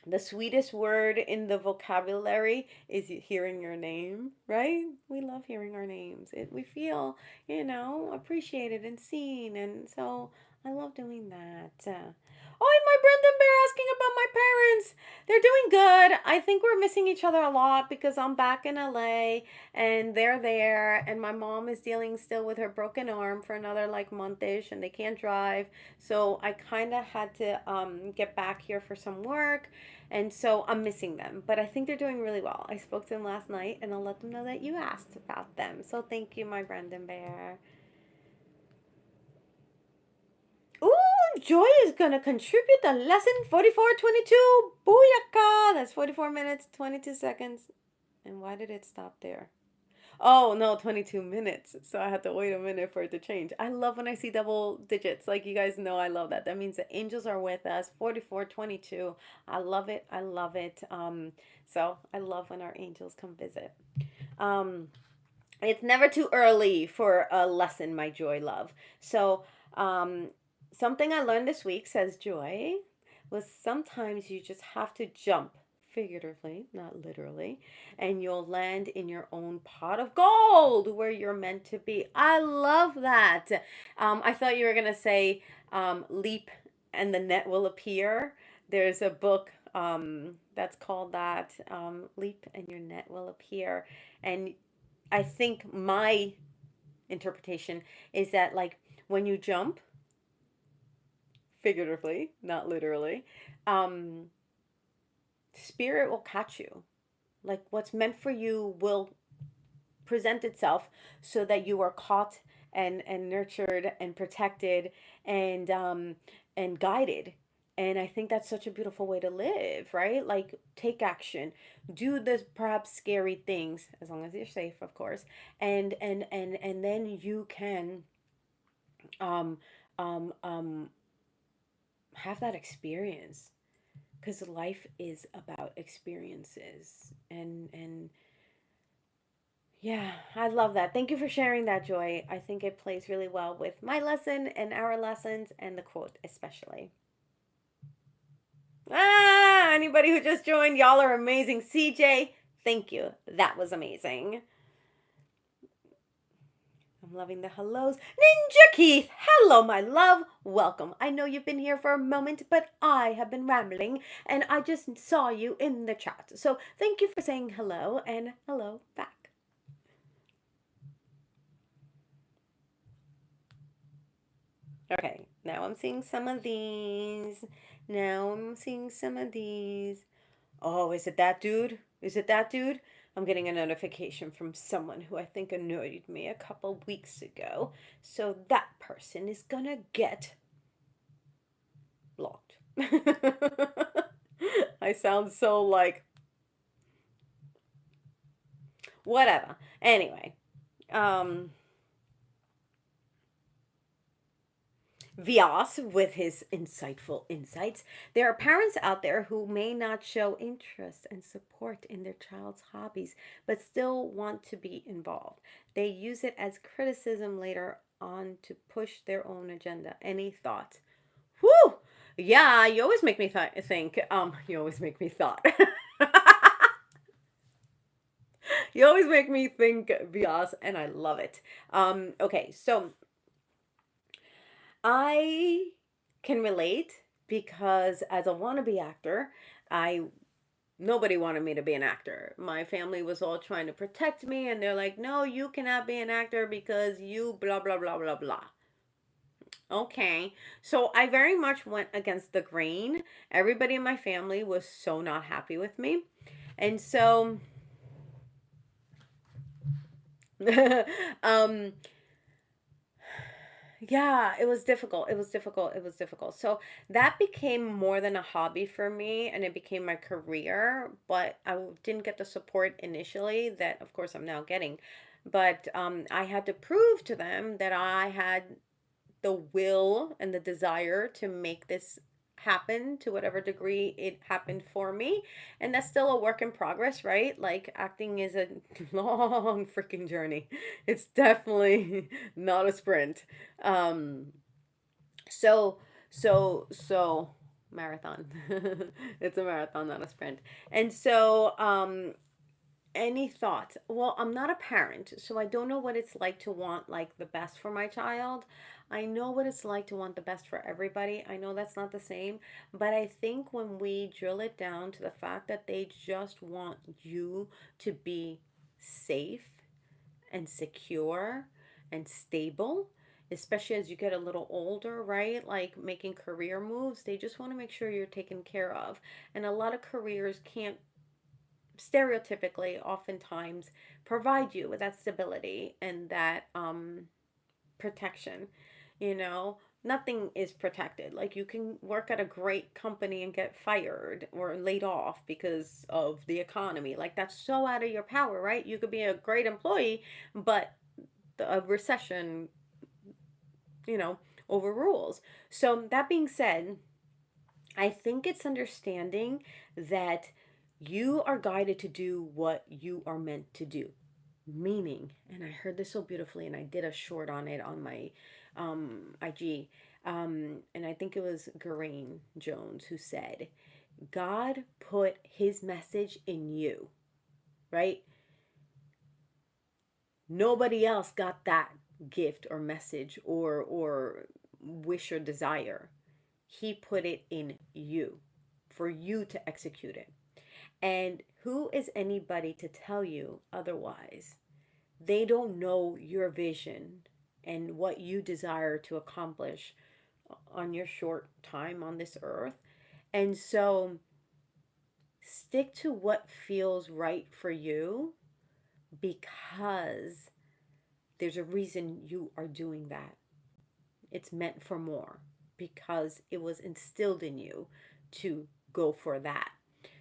A: the sweetest word in the vocabulary is hearing your name, right? We love hearing our names. We feel, appreciated and seen, and so I love doing that. Oh, my Brendan Bear asking about my parents. They're doing good. I think we're missing each other a lot because I'm back in LA and they're there, and my mom is dealing still with her broken arm for another like monthish, and they can't drive. So I kind of had to get back here for some work, and so I'm missing them. But I think they're doing really well. I spoke to them last night, and I'll let them know that you asked about them. So thank you, my Brendan Bear. Ooh, And Joy is gonna contribute the lesson 44:22. Booyaka! That's 44 minutes, 22 seconds. And why did it stop there? Oh no, 22 minutes. So I had to wait a minute for it to change. I love when I see double digits. Like you guys know I love that. That means the angels are with us. 44:22. I love it. I love it. So I love when our angels come visit. Um it's never too early for a lesson, my Joy love. So, something I learned this week, says Joy, was sometimes you just have to jump, figuratively, not literally, and you'll land in your own pot of gold where you're meant to be. I love that. I thought you were going to say leap and the net will appear. There's a book that's called that, Leap and Your Net Will Appear. And I think my interpretation is that, like, when you jump, figuratively, not literally, um, spirit will catch you. Like, what's meant for you will present itself so that you are caught and nurtured and protected and guided. And I think that's such a beautiful way to live, right? Like, take action, do this perhaps scary things, as long as you're safe, of course, and then you can um um um have that experience, because life is about experiences. And yeah, I love that. Thank you for sharing that, Joy. I think it plays really well with my lesson and our lessons, and the quote especially. Ah, anybody who just joined, y'all are amazing. CJ, thank you. That was amazing. I'm loving the hellos. Ninja Keith, hello, my love. Welcome. I know you've been here for a moment, but I have been rambling and I just saw you in the chat. So thank you for saying hello and hello back. Okay, now I'm seeing some of these. Now I'm seeing some of these. Oh, is it that dude? Is it that dude? I'm getting a notification from someone who I think annoyed me a couple weeks ago. So that person is gonna get blocked. I sound so like whatever. Anyway, um Vyas with his insightful insights. There are parents out there who may not show interest and support in their child's hobbies, but still want to be involved. They use it as criticism later on to push their own agenda. Any thoughts? Whew! Yeah, you always make me think. You always make me thought. You always make me think, Vyas, and I love it. Okay, so I can relate because as a wannabe actor, I nobody wanted me to be an actor. My family was all trying to protect me, and they're like, "No, you cannot be an actor because you blah blah blah blah blah." Okay. So I very much went against the grain. Everybody in my family was so not happy with me. And so um yeah, it was difficult. It was difficult. It was difficult. So that became more than a hobby for me, and it became my career. But I didn't get the support initially that, of course, I'm now getting. But I had to prove to them that I had the will and the desire to make this happen to whatever degree it happened for me. And that's still a work in progress, right? Like, acting is a long freaking journey. It's definitely not a sprint. Um so so marathon. It's a marathon, not a sprint. And so any thoughts? Well, I'm not a parent, so I don't know what it's like to want like the best for my child. I know what it's like to want the best for everybody. I know that's not the same, but I think when we drill it down to the fact that they just want you to be safe and secure and stable, especially as you get a little older, right? Like making career moves, they just want to make sure you're taken care of. And a lot of careers can't stereotypically oftentimes provide you with that stability and that protection, you know. Nothing is protected. Like you can work at a great company and get fired or laid off because of the economy. Like that's so out of your power, right? You could be a great employee, but a recession, you know, overrules. So that being said, I think it's understanding that you are guided to do what you are meant to do. Meaning, and I heard this so beautifully, and I did a short on it on my IG. And I think it was Garaine Jones who said, God put his message in you, right? Nobody else got that gift or message or wish or desire. He put it in you for you to execute it. And who is anybody to tell you otherwise? They don't know your vision and what you desire to accomplish on your short time on this earth. And so stick to what feels right for you because there's a reason you are doing that. It's meant for more because it was instilled in you to go for that.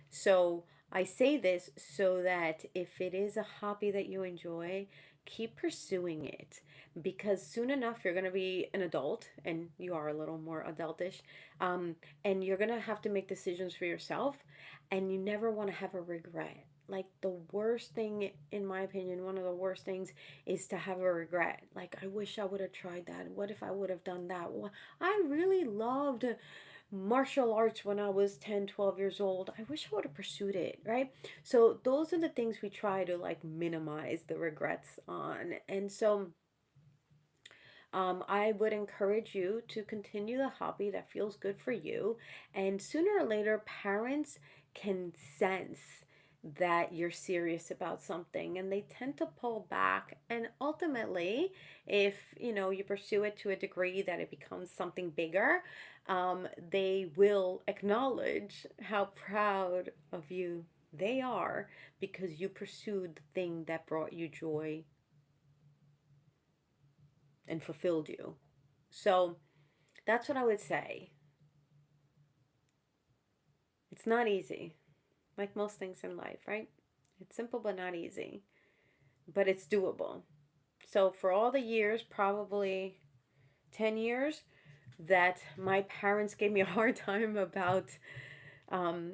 A: So I say this so that if it is a hobby that you enjoy, keep pursuing it because soon enough you're going to be an adult and you are a little more adultish. And you're going to have to make decisions for yourself and you never want to have a regret. Like the worst thing, in my opinion, one of the worst things is to have a regret. Like, I wish I would have tried that. What if I would have done that? Well, I really loved martial arts when I was 10, 12 years old. I wish I would have pursued it, right? So those are the things we try to like minimize the regrets on. And so I would encourage you to continue the hobby that feels good for you. And sooner or later, parents can sense that you're serious about something and they tend to pull back. And ultimately, if you pursue it to a degree that it becomes something bigger, they will acknowledge how proud of you they are because you pursued the thing that brought you joy and fulfilled you. So that's what I would say. It's not easy, like most things in life, right? It's simple but not easy, but it's doable. So for all the years, probably 10 years, that my parents gave me a hard time about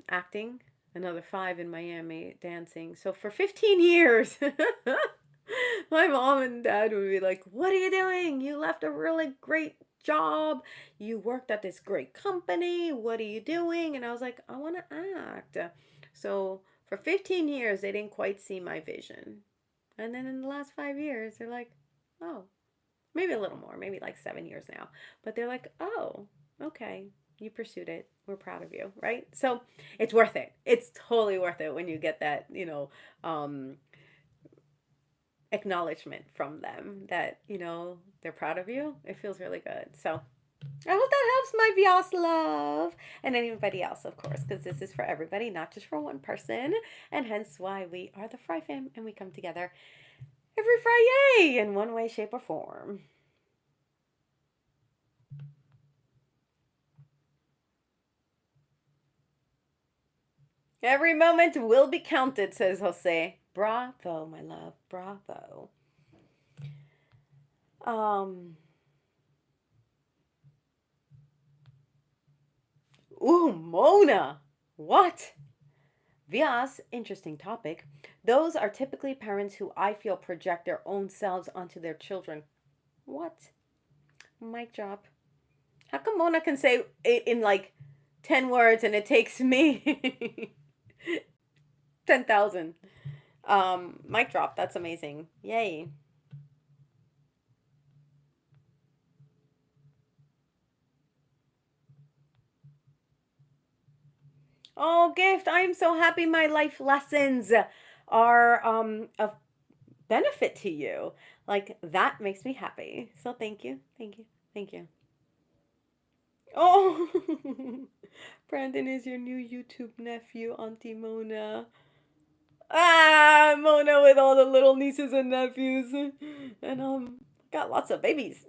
A: acting, another 5 in Miami dancing. So for 15 years, my mom and dad would be like, "What are you doing? You left a really great job. You worked at this great company. What are you doing?" And I was like, "I want to act." So for 15 years, they didn't quite see my vision. And then in the last 5 years, they're like, "Oh, maybe a little more, maybe like 7 years now." But they're like, "Oh, okay. You pursued it. We're proud of you." Right? So it's worth it. It's totally worth it when you get that, acknowledgement from them that, they're proud of you. It feels really good. So I hope that helps, my Vias love. And anybody else, of course, because this is for everybody, not just for one person. And hence why we are the Fry Fam and we come together every Friday in one way, shape, or form. Every moment will be counted, says Jose. Bravo, my love. Bravo. Um. Ooh, Mona. What? Vyas, interesting topic. Those are typically parents who I feel project their own selves onto their children. What? Mic drop. How come Mona can say it in like 10 words and it takes me 10,000? Mic drop. That's amazing. Yay. Oh, gift. I am so happy my life lessons are of benefit to you. Like that makes me happy. So thank you. Thank you. Thank you. Oh, Brandon is your new YouTube nephew, Auntie Mona. Ah, Mona with all the little nieces and nephews. And got lots of babies.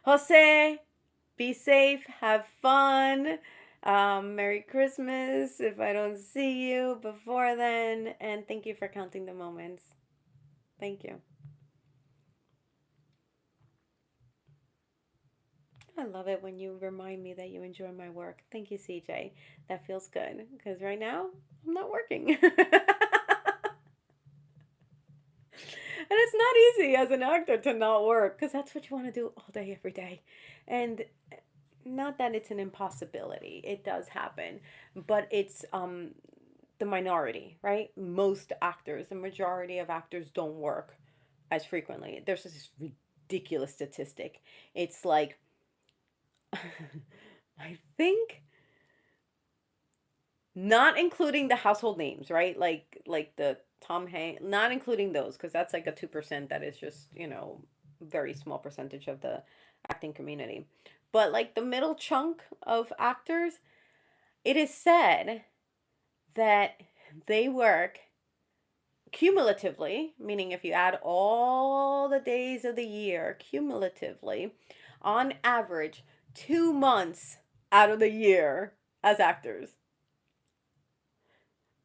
A: Jose, be safe, have fun. Merry Christmas if I don't see you before then. And thank you for counting the moments. Thank you. I love it when you remind me that you enjoy my work. Thank you, CJ. That feels good because right now I'm not working. And it's not easy as an actor to not work because that's what you want to do all day, every day. And not that it's an impossibility, it does happen, but it's the minority, right? Most actors, the majority of actors don't work as frequently. There's this ridiculous statistic. It's like, I think, not including the household names, right? Like the Tom Hanks, not including those, because that's like a 2% that is just, very small percentage of the acting community. But like the middle chunk of actors, it is said that they work cumulatively, meaning if you add all the days of the year cumulatively, on average, 2 months out of the year as actors.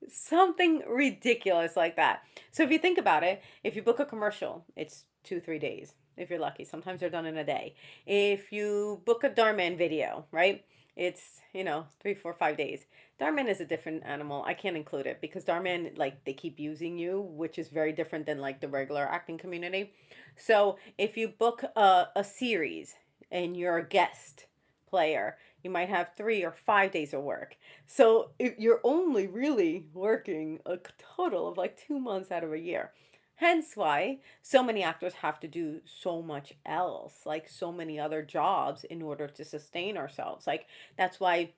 A: Something ridiculous like that. So if you think about it, if you book a commercial, it's 2, 3 days. If you're lucky, sometimes they're done in a day. If you book a Dhar Mann video, right? It's 3, 4, 5 days. Dhar Mann is a different animal. I can't include it because Dhar Mann, like, they keep using you, which is very different than like the regular acting community. So if you book a series and you're a guest player, you might have 3 or 5 days of work. So if you're only really working a total of like 2 months out of a year. Hence why so many actors have to do so much else, like so many other jobs in order to sustain ourselves. Like that's why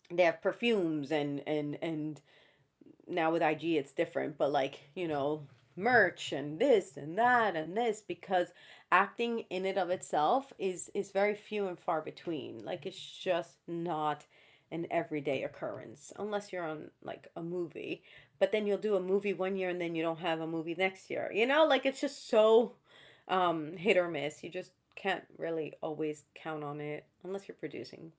A: they have perfumes and now with IG it's different, but like, merch and this and that and this because acting in and of itself is very few and far between. Like it's just not an everyday occurrence unless you're on like a movie. But then you'll do a movie one year and then you don't have a movie next year. Like it's just so hit or miss. You just can't really always count on it unless you're producing.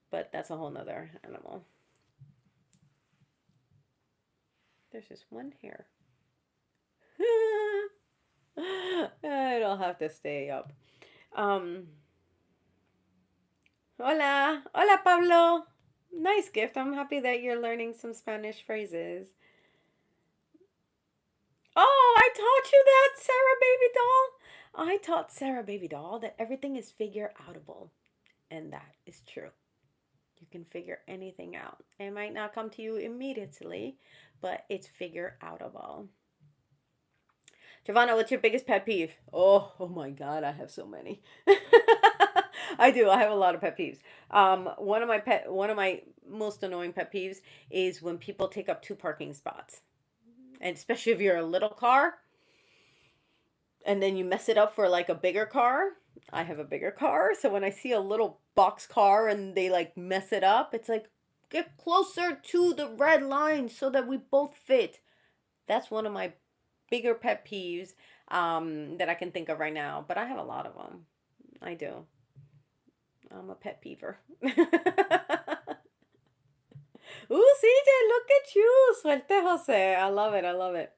A: But that's a whole nother animal. There's just one here. It'll have to stay up. Um, Hola. Hola, Pablo. Nice gift. I'm happy that you're learning some Spanish phrases. Oh, I taught you that, Sarah Baby Doll. I taught Sarah Baby Doll that everything is figure outable. And that is true. You can figure anything out. It might not come to you immediately, but it's figure outable. Jovanna, what's your biggest pet peeve? Oh my God, I have so many. I do. I have a lot of pet peeves. One of my most annoying pet peeves is when people take up two parking spots, and especially if you're a little car, and then you mess it up for like a bigger car. I have a bigger car, so when I see a little box car and they like mess it up, it's like get closer to the red line so that we both fit. That's one of my bigger pet peeves that I can think of right now, but I have a lot of them. I do. I'm a pet peever. Ooh, CJ, look at you. Suerte, Jose. I love it. I love it.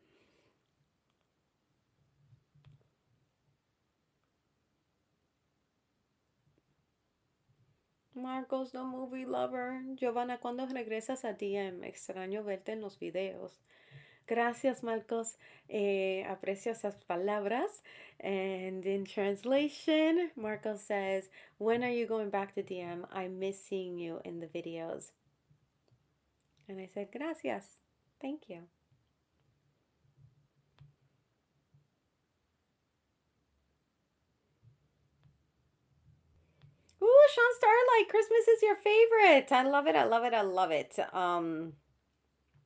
A: Marcos, the movie lover. Giovanna, ¿cuándo regresas a DM? Extraño verte en los videos. Gracias, Marcos. Aprecio esas palabras. And in translation, Marcos says, when are you going back to DM? I miss seeing you in the videos. And I said, gracias. Thank you. Ooh, Sean Starlight, Christmas is your favorite. I love it. I love it. I love it.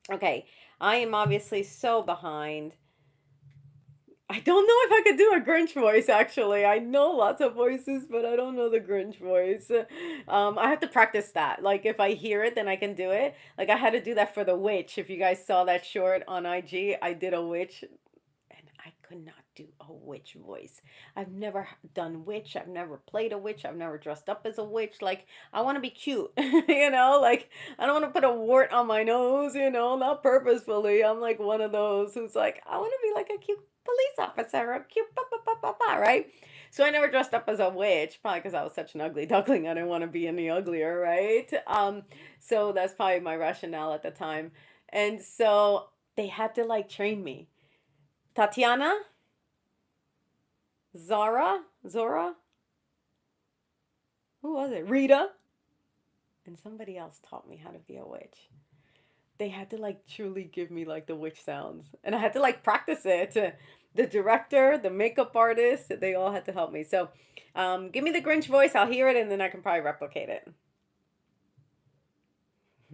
A: Okay, I am obviously so behind. I don't know if I could do a Grinch voice, actually. I know lots of voices, but I don't know the Grinch voice. I have to practice that. Like, if I hear it, then I can do it. Like, I had to do that for The Witch. If you guys saw that short on IG, I did a witch, and I could not do a witch voice. I've never done witch. I've never played a witch. I've never dressed up as a witch. Like, I want to be cute, like I don't want to put a wart on my nose, not purposefully. I'm like one of those who's like, I want to be like a cute police officer, a cute right? So I never dressed up as a witch, probably because I was such an ugly duckling. I didn't want to be any uglier, right? So that's probably my rationale at the time. And so they had to like train me. Tatiana, Zora, who was it? Rita, and somebody else taught me how to be a witch. They had to like truly give me like the witch sounds, and I had to like practice it. The director, the makeup artist, they all had to help me. So, give me the Grinch voice. I'll hear it, and then I can probably replicate it.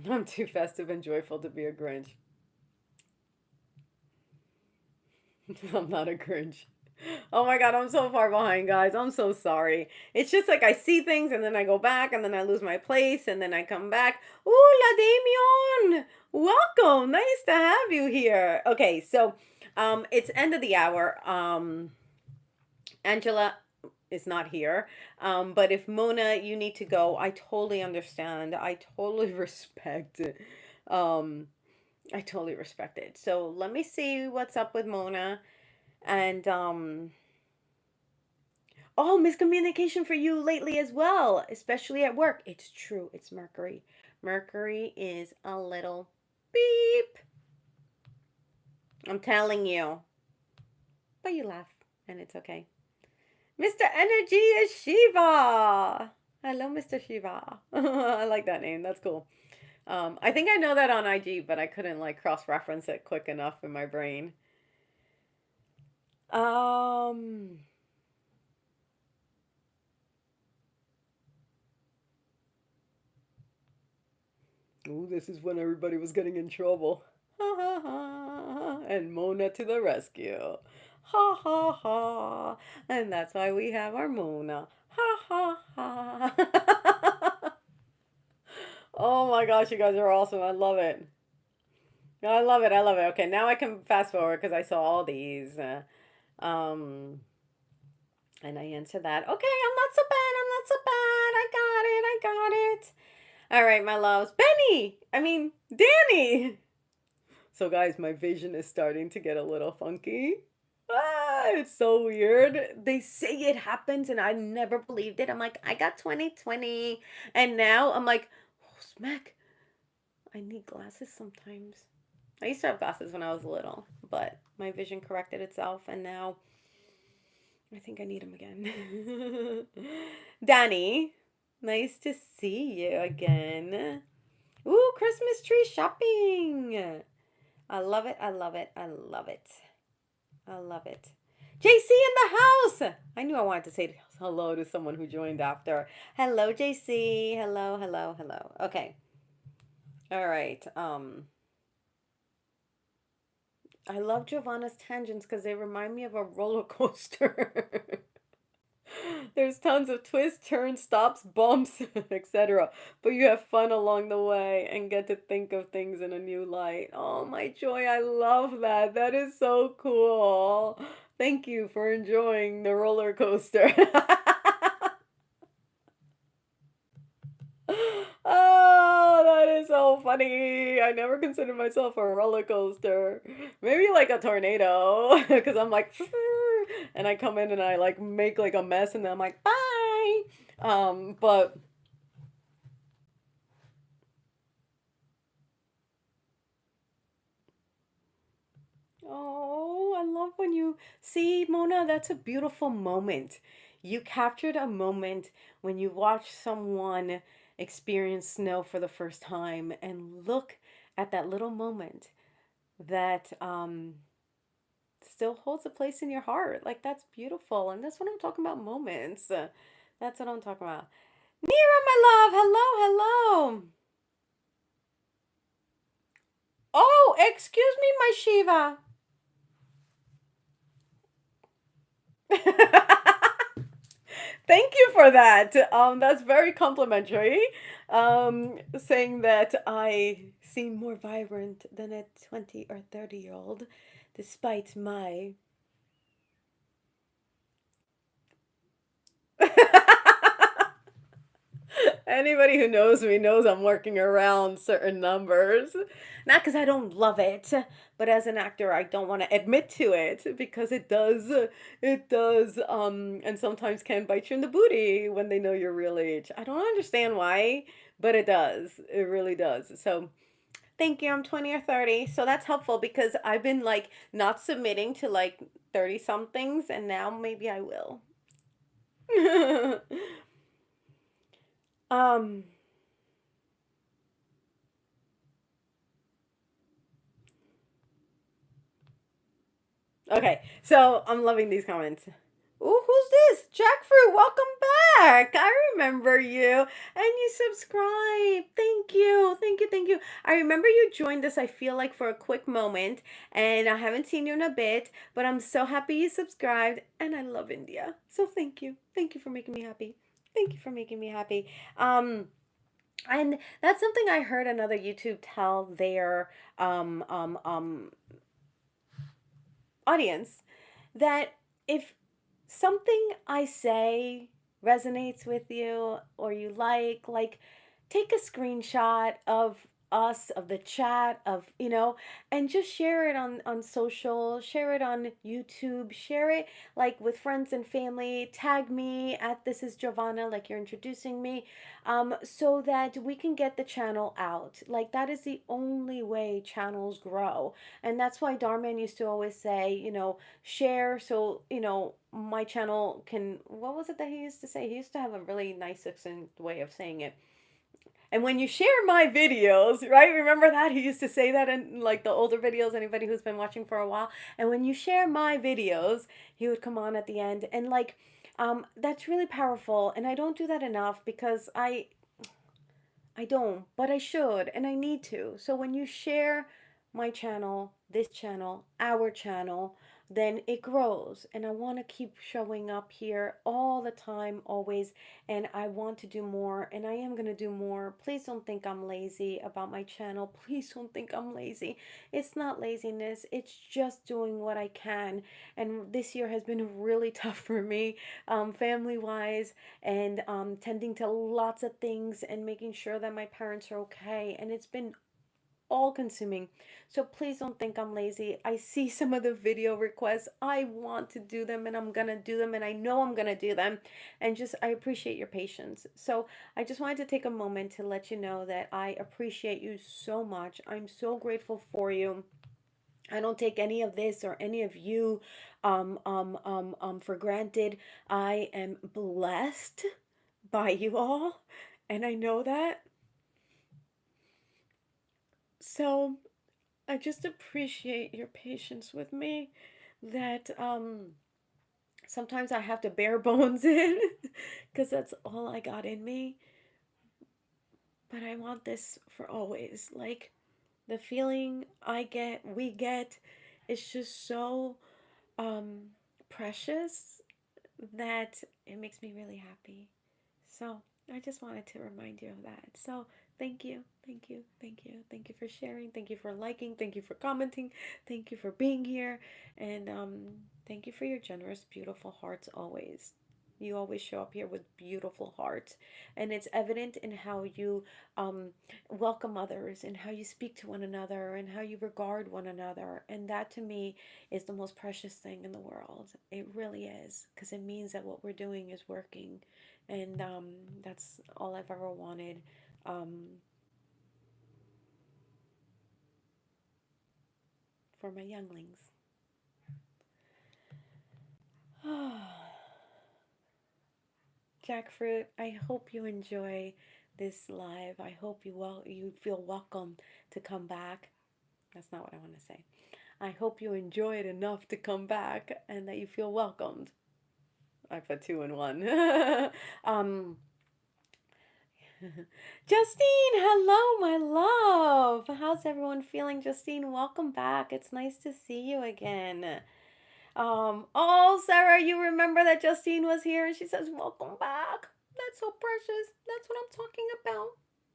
A: I'm too festive and joyful to be a Grinch. I'm not a Grinch. Oh my God, I'm so far behind, guys. I'm so sorry. It's just like I see things and then I go back and then I lose my place and then I come back. Ooh, La Damion! Welcome. Nice to have you here. Okay, so it's end of the hour. Angela is not here. But if Mona, you need to go, I totally understand. I totally respect it. I totally respect it. So let me see what's up with Mona. And oh, miscommunication for you lately as well, especially at work. It's true. It's Mercury. Mercury is a little beep. I'm telling you. But you laugh and it's okay. Mr. Energy is Shiva. Hello, Mr. Shiva. I like that name. That's cool. I think I know that on IG, but I couldn't like cross-reference it quick enough in my brain. Um, Ooh, this is when everybody was getting in trouble. Ha ha ha. And Mona to the rescue. Ha ha ha. And that's why we have our Mona. Ha ha ha. Oh my gosh, you guys are awesome. I love it. I love it. I love it. Okay, now I can fast forward because I saw all these. Um, and I answer that. Okay, I'm not so bad. I'm not so bad. I got it. I got it. All right, my loves. Danny. So, guys, my vision is starting to get a little funky. It's so weird. They say it happens, and I never believed it. I'm like, I got 20/20. And now I'm like, oh, smack. I need glasses sometimes. I used to have glasses when I was little, but my vision corrected itself, and now I think I need them again. Danny, nice to see you again. Ooh, Christmas tree shopping. I love it. I love it. I love it. I love it. JC in the house. I knew I wanted to say hello to someone who joined after. Hello, JC. Hello, hello, hello. Okay. All right. I love Jovanna's tangents because they remind me of a roller coaster. There's tons of twists, turns, stops, bumps, etc. But you have fun along the way and get to think of things in a new light. Oh, my joy, I love that. That is so cool. Thank you for enjoying the roller coaster. Oh, that is so funny. I never considered myself a roller coaster. Maybe like a tornado, because I'm like, and I come in and I like make like a mess, and then I'm like, bye. But oh, I love when you see, Mona, that's a beautiful moment. You captured a moment when you watch someone experience snow for the first time and look at that little moment that still holds a place in your heart. Like, that's beautiful. And that's what I'm talking about, moments. That's what I'm talking about. Nira, my love, hello, hello. Oh, excuse me, my Shiva. Thank you for that. That's very complimentary. Saying that I seem more vibrant than a 20 or 30-year-old, despite my Anybody who knows me knows I'm working around certain numbers. Not because I don't love it, but as an actor, I don't want to admit to it because it does, and sometimes can bite you in the booty when they know your real age. I don't understand why, but it does. It really does. So thank you. I'm 20 or 30. So that's helpful because I've been like not submitting to like 30 somethings, and now maybe I will. um, Okay, so I'm loving these comments. Ooh, who's this? Jackfruit, welcome back. I remember you. And you subscribe. Thank you. Thank you. Thank you. I remember you joined us, I feel like, for a quick moment. And I haven't seen you in a bit. But I'm so happy you subscribed. And I love India. So thank you. Thank you for making me happy. Thank you for making me happy. And that's something I heard another YouTube tell their audience that if something I say resonates with you or you like take a screenshot of us of the chat of and just share it on social, share it on YouTube, share it like with friends and family, tag me at this is Jovanna, like you're introducing me, so that we can get the channel out. Like that is the only way channels grow. And that's why Dhar Mann used to always say, share so, my channel can, what was it that he used to say? He used to have a really nice, succinct way of saying it. And when you share my videos, right? Remember that? He used to say that in like the older videos, anybody who's been watching for a while. And when you share my videos, he would come on at the end. And like, that's really powerful. And I don't do that enough because I don't, but I should and I need to. So when you share my channel, this channel, our channel, then it grows. And I want to keep showing up here all the time, always. And I want to do more, and I am going to do more. Please don't think I'm lazy about my channel. Please don't think I'm lazy. It's not laziness, it's just doing what I can. And this year has been really tough for me, family wise, and tending to lots of things and making sure that my parents are okay. And it's been all consuming. So please don't think I'm lazy. I see some of the video requests. I want to do them and I'm going to do them and I know I'm going to do them. And just, I appreciate your patience. So I just wanted to take a moment to let you know that I appreciate you so much. I'm so grateful for you. I don't take any of this or any of you for granted. I am blessed by you all, and I know that. So I just appreciate your patience with me. That sometimes I have to bare bones in because that's all I got in me. But I want this for always. Like the feeling I get, we get, is just so um precious that it makes me really happy. So I just wanted to remind you of that. So thank you, thank you, thank you, thank you for sharing, thank you for liking, thank you for commenting, thank you for being here, and thank you for your generous, beautiful hearts always. You always show up here with beautiful hearts, and it's evident in how you welcome others, and how you speak to one another, and how you regard one another. And that to me is the most precious thing in the world. It really is, because it means that what we're doing is working, and that's all I've ever wanted um, for my younglings. Jackfruit, I hope you enjoy this live. I hope you feel welcome to come back. That's not what I want to say. I hope you enjoy it enough to come back and that you feel welcomed. I put two in one. um, Justine, hello, my love. How's everyone feeling? Justine, welcome back. It's nice to see you again. Oh, Sarah, you remember that Justine was here and she says, welcome back. That's so precious. That's what I'm talking about.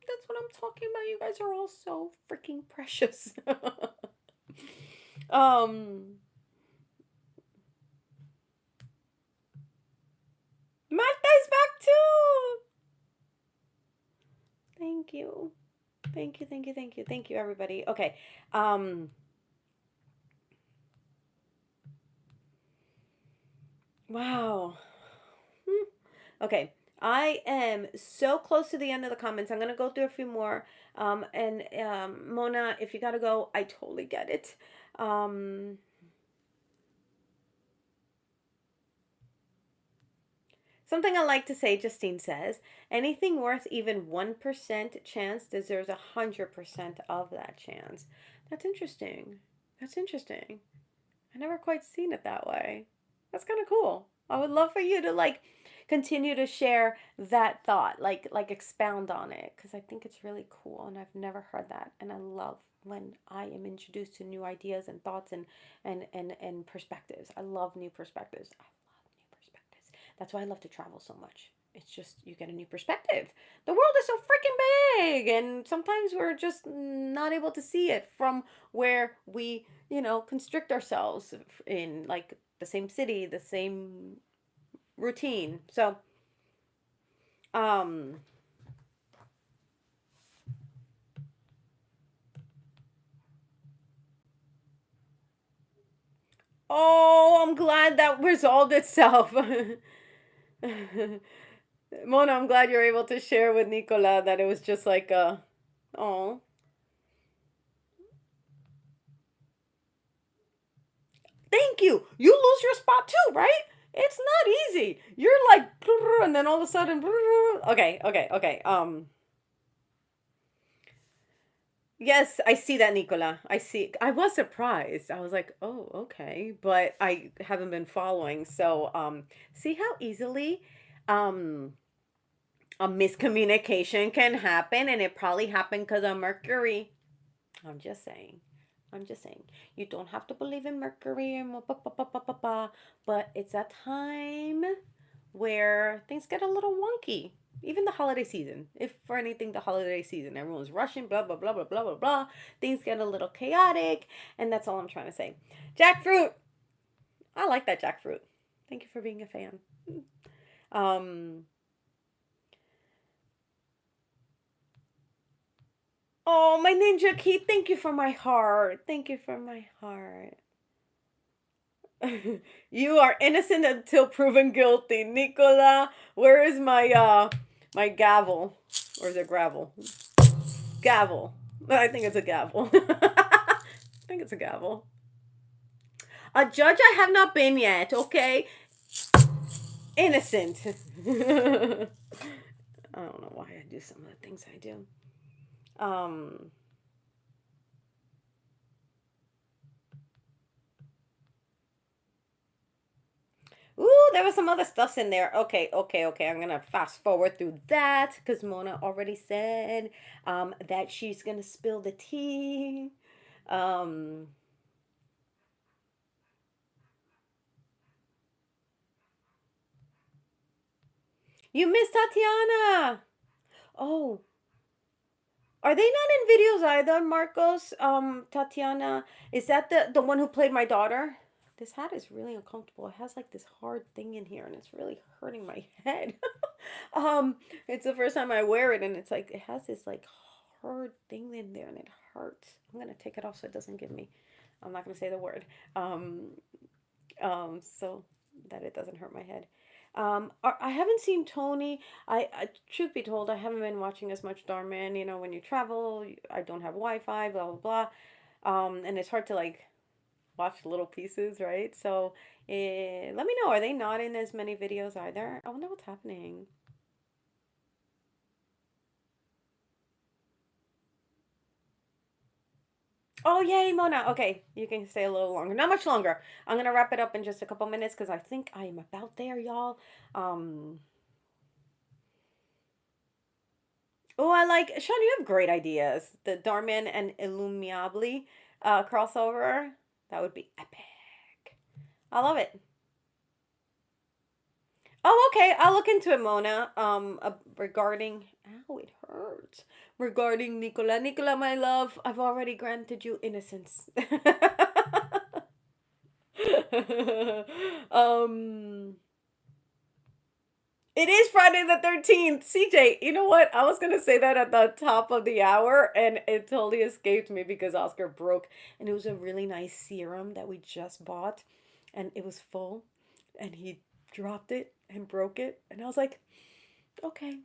A: That's what I'm talking about. You guys are all so freaking precious. um, Magda's too. Thank you. Thank you, thank you, thank you. Thank you, everybody. Okay. Um, wow. Hmm. Okay. I am so close to the end of the comments. I'm gonna go through a few more. And Mona, if you gotta go, I totally get it. Um, Something I like to say, Justine says, anything worth even 1% chance deserves 100% of that chance. That's interesting. That's interesting. I never quite seen it that way. That's kind of cool. I would love for you to like continue to share that thought, like expound on it, because I think it's really cool and I've never heard that, and I love when I am introduced to new ideas and thoughts and perspectives. I love new perspectives. I love new perspectives. That's why I love to travel so much. It's just you get a new perspective. The world is so freaking big, and sometimes we're just not able to see it from where we constrict ourselves in like the same city, the same routine. So, um, oh, I'm glad that resolved itself. Mona, I'm glad you're able to share with Nicola that it was just like oh, thank you. You lose your spot too, right? It's not easy. You're like, and then all of a sudden, okay, okay, okay. Yes, I see that, Nicola. I see. I was surprised. I was like, "Oh, okay," but I haven't been following. So, see how easily um a miscommunication can happen, and it probably happened because of Mercury. I'm just saying. I'm just saying. You don't have to believe in Mercury and but it's a time where things get a little wonky. Even the holiday season. If for anything, the holiday season, everyone's rushing, blah, blah, blah, blah, blah, blah, blah. Things get a little chaotic, and that's all I'm trying to say. Jackfruit! I like that jackfruit. Thank you for being a fan. Um, oh, my Ninja Key, thank you for my heart. Thank you for my heart. You are innocent until proven guilty. Nicola, where is my gavel? Or is it gravel? Gavel. I think it's a gavel. I think it's a gavel. A judge I have not been yet, okay? Innocent. I don't know why I do some of the things I do. Um Ooh, there was some other stuffs in there. Okay, okay, okay. I'm gonna fast forward through that because Mona already said that she's gonna spill the tea. Um, you missed Tatiana. Oh, are they not in videos either, Marcos? Tatiana, is that the one who played my daughter? This hat is really uncomfortable. It has like this hard thing in here, and it's really hurting my head. It's the first time I wear it, and it's like it has this like hard thing in there, and it hurts. I'm gonna take it off so it doesn't give me. I'm not gonna say the word. Um, so that it doesn't hurt my head. I haven't seen Tony. Truth be told, I haven't been watching as much Dhar Mann. You know, when you travel, I don't have Wi-Fi, blah blah blah. And it's hard to like watch little pieces, right? So, let me know. Are they not in as many videos either? I wonder what's happening. Oh, yay, Mona. Okay, you can stay a little longer. Not much longer. I'm gonna wrap it up in just a couple minutes because I think I am about there, y'all. Um, Oh, I like Sean. You have great ideas. The Dhar Mann and Illumiably crossover. That would be epic. I love it. Oh, okay. I'll look into it, Mona. Regarding ow, it hurts. Regarding Nicola, Nicola, my love, I've already granted you innocence. um, It is Friday the 13th. CJ, you know what? I was going to say that at the top of the hour and it totally escaped me because Oscar broke. And it was a really nice serum that we just bought and it was full and he dropped it and broke it. And I was like, okay.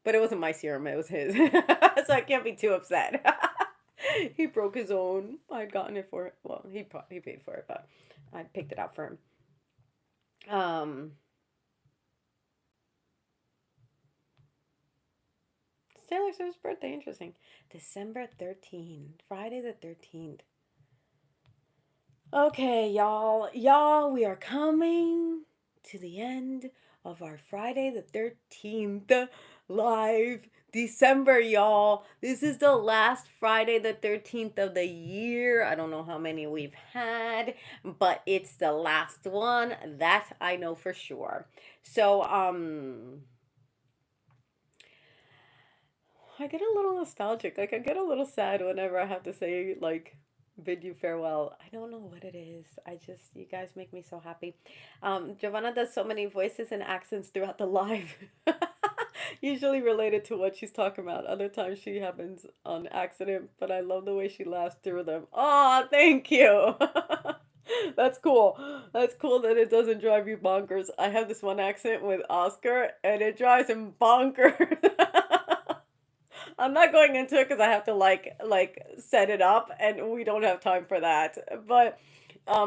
A: But it wasn't my serum, it was his. So I can't be too upset. He broke his own. I'd gotten it for, well, he paid for it, but I picked it out for him. Um, it's Taylor Swift's birthday. Interesting. December 13th, Friday the 13th. Okay, y'all. Y'all, we are coming to the end of our Friday the 13th live December, y'all. This is the last Friday the 13th of the year. I don't know how many we've had, but it's the last one. That I know for sure. So, I get a little nostalgic. Like I get a little sad whenever I have to say like bid you farewell. I don't know what it is. I just you guys make me so happy. Giovanna does so many voices and accents throughout the live. Usually related to what she's talking about. Other times she happens on accident, but I love the way she laughs through them. Oh, thank you. That's cool. That's cool that it doesn't drive you bonkers. I have this one accent with Oscar and it drives him bonkers. I'm not going into it because I have to like set it up, and we don't have time for that. But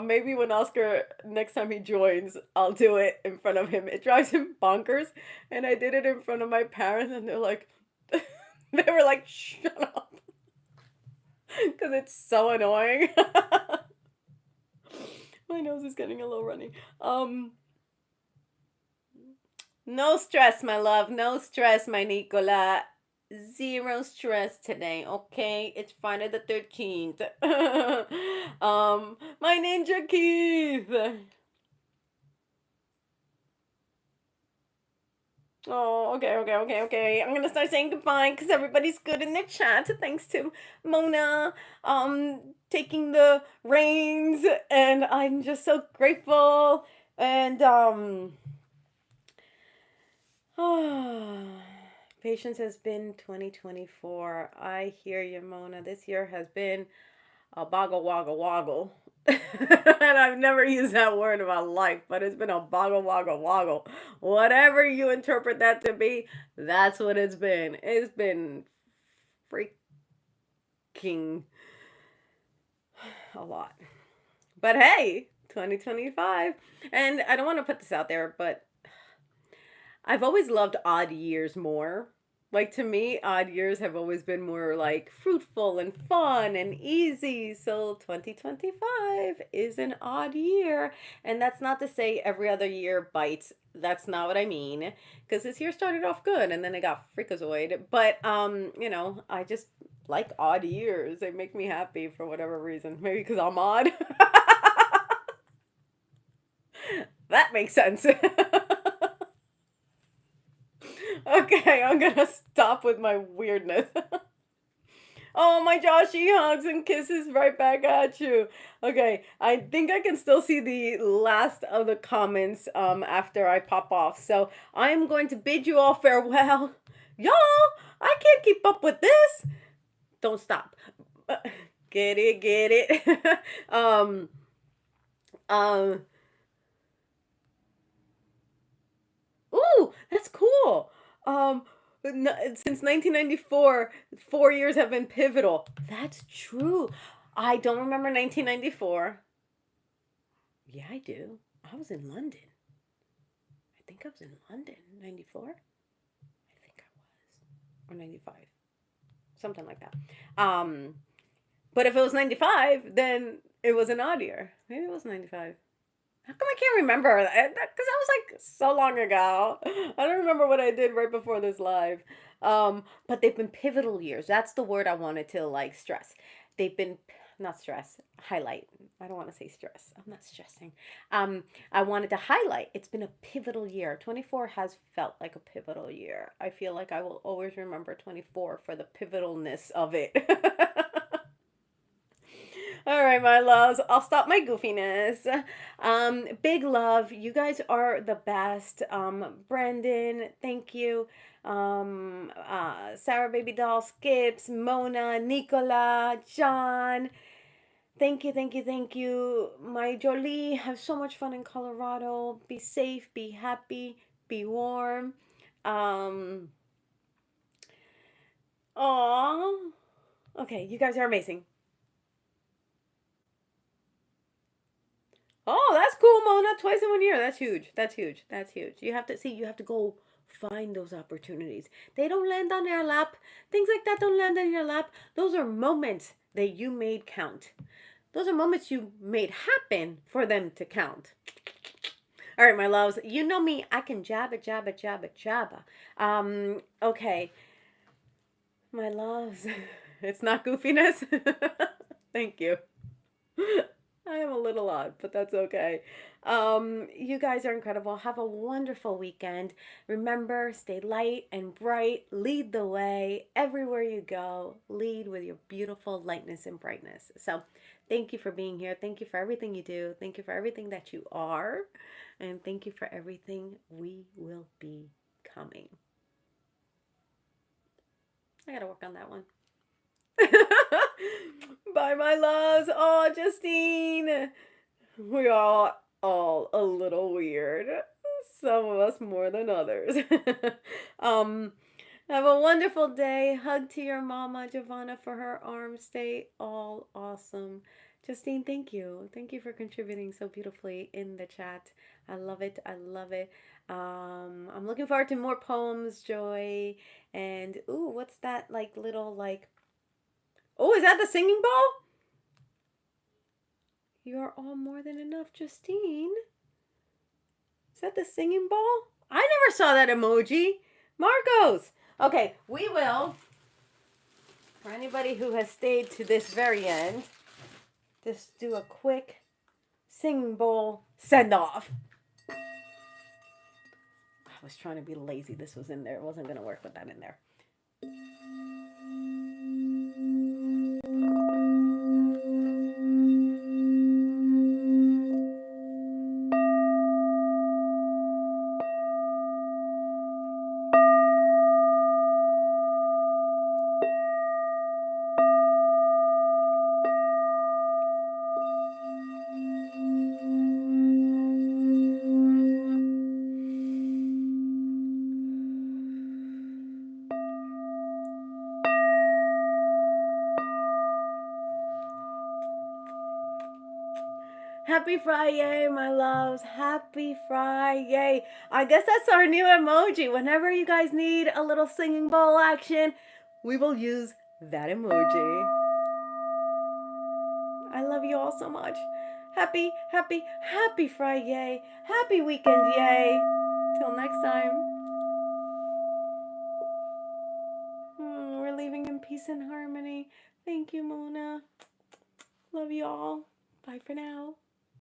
A: maybe when Oscar next time he joins, I'll do it in front of him. It drives him bonkers, and I did it in front of my parents, and they're like, they were like, "Shut up," because it's so annoying. My nose is getting a little runny. No stress, my love. No stress, my Nicola. Zero stress today, okay? It's Friday the 13th. My Ninja Keith. Oh, okay. I'm gonna start saying goodbye because everybody's good in their chat. Thanks to Mona, taking the reins, and I'm just so grateful. And patience has been 2024. I hear you, Mona. This year has been a boggle woggle woggle. And I've never used that word in my life, but it's been a boggle woggle woggle. Whatever you interpret that to be, that's what it's been. It's been freaking a lot. But hey, 2025. And I don't want to put this out there, but I've always loved odd years more. Like to me, odd years have always been more like fruitful and fun and easy. So 2025 is an odd year. And that's not to say every other year bites. That's not what I mean. Because this year started off good and then it got freakazoid. But I just like odd years. They make me happy for whatever reason. Maybe because I'm odd. That makes sense. Okay, I'm gonna stop with my weirdness. Oh, my Joshy hugs and kisses right back at you. Okay, I think I can still see the last of the comments after I pop off. So I'm going to bid you all farewell. Y'all, I can't keep up with this. Don't stop. Get it. um, um, Ooh, that's cool. Um, since 1994, 4 years have been pivotal. That's true. I don't remember 1994. Yeah, I do. I was in London. I think I was in London. 94? I think I was. Or 95. Something like that. But if it was 95, then it was an odd year. Maybe it was 95. How come I can't remember that? Because that was like so long ago. I don't remember what I did right before this live. But they've been pivotal years. That's the word I wanted to like stress. They've been not stress, highlight. I don't want to say stress. I'm not stressing. I wanted to highlight. It's been a pivotal year. 24 has felt like a pivotal year. I feel like I will always remember 24 for the pivotalness of it. All right, my loves. I'll stop my goofiness. Big love. You guys are the best. Brandon, thank you. Sarah Baby Doll, Skips, Mona, Nicola, John. Thank you, thank you, thank you. My Jolie, have so much fun in Colorado. Be safe, be happy, be warm. Um, aw. Okay, you guys are amazing. Oh, that's cool, Mona. Twice in 1 year. That's huge. That's huge. That's huge. You have to see, you have to go find those opportunities. They don't land on your lap. Things like that don't land on your lap. Those are moments that you made count. Those are moments you made happen for them to count. All right, my loves. You know me. I can jabba, jabba, jabba, jabba. Okay, my loves. It's not goofiness. Thank you. I am a little odd, but that's okay. You guys are incredible. Have a wonderful weekend. Remember, stay light and bright. Lead the way everywhere you go. Lead with your beautiful lightness and brightness. So, thank you for being here. Thank you for everything you do. Thank you for everything that you are. And thank you for everything we will be coming. I got to work on that one. Bye, my loves. Oh, Justine. We are all a little weird. Some of us more than others. um, have a wonderful day. Hug to your mama, Jovanna, for her arms. Stay all awesome. Justine, thank you. Thank you for contributing so beautifully in the chat. I love it. I love it. I'm looking forward to more poems, Joy. And ooh, what's that like little like oh, is that the singing ball? You're all more than enough, Justine. Is that the singing ball? I never saw that emoji. Marcos. Okay, we will, for anybody who has stayed to this very end, just do a quick singing bowl send off. I was trying to be lazy. This was in there. It wasn't going to work with that in there. Happy Friday, my loves. Happy Friday. I guess that's our new emoji. Whenever you guys need a little singing bowl action, we will use that emoji. I love you all so much. Happy, happy, happy Friday. Happy weekend, yay. Till next time. We're leaving in peace and harmony. Thank you, Mona. Love you all. Bye for now.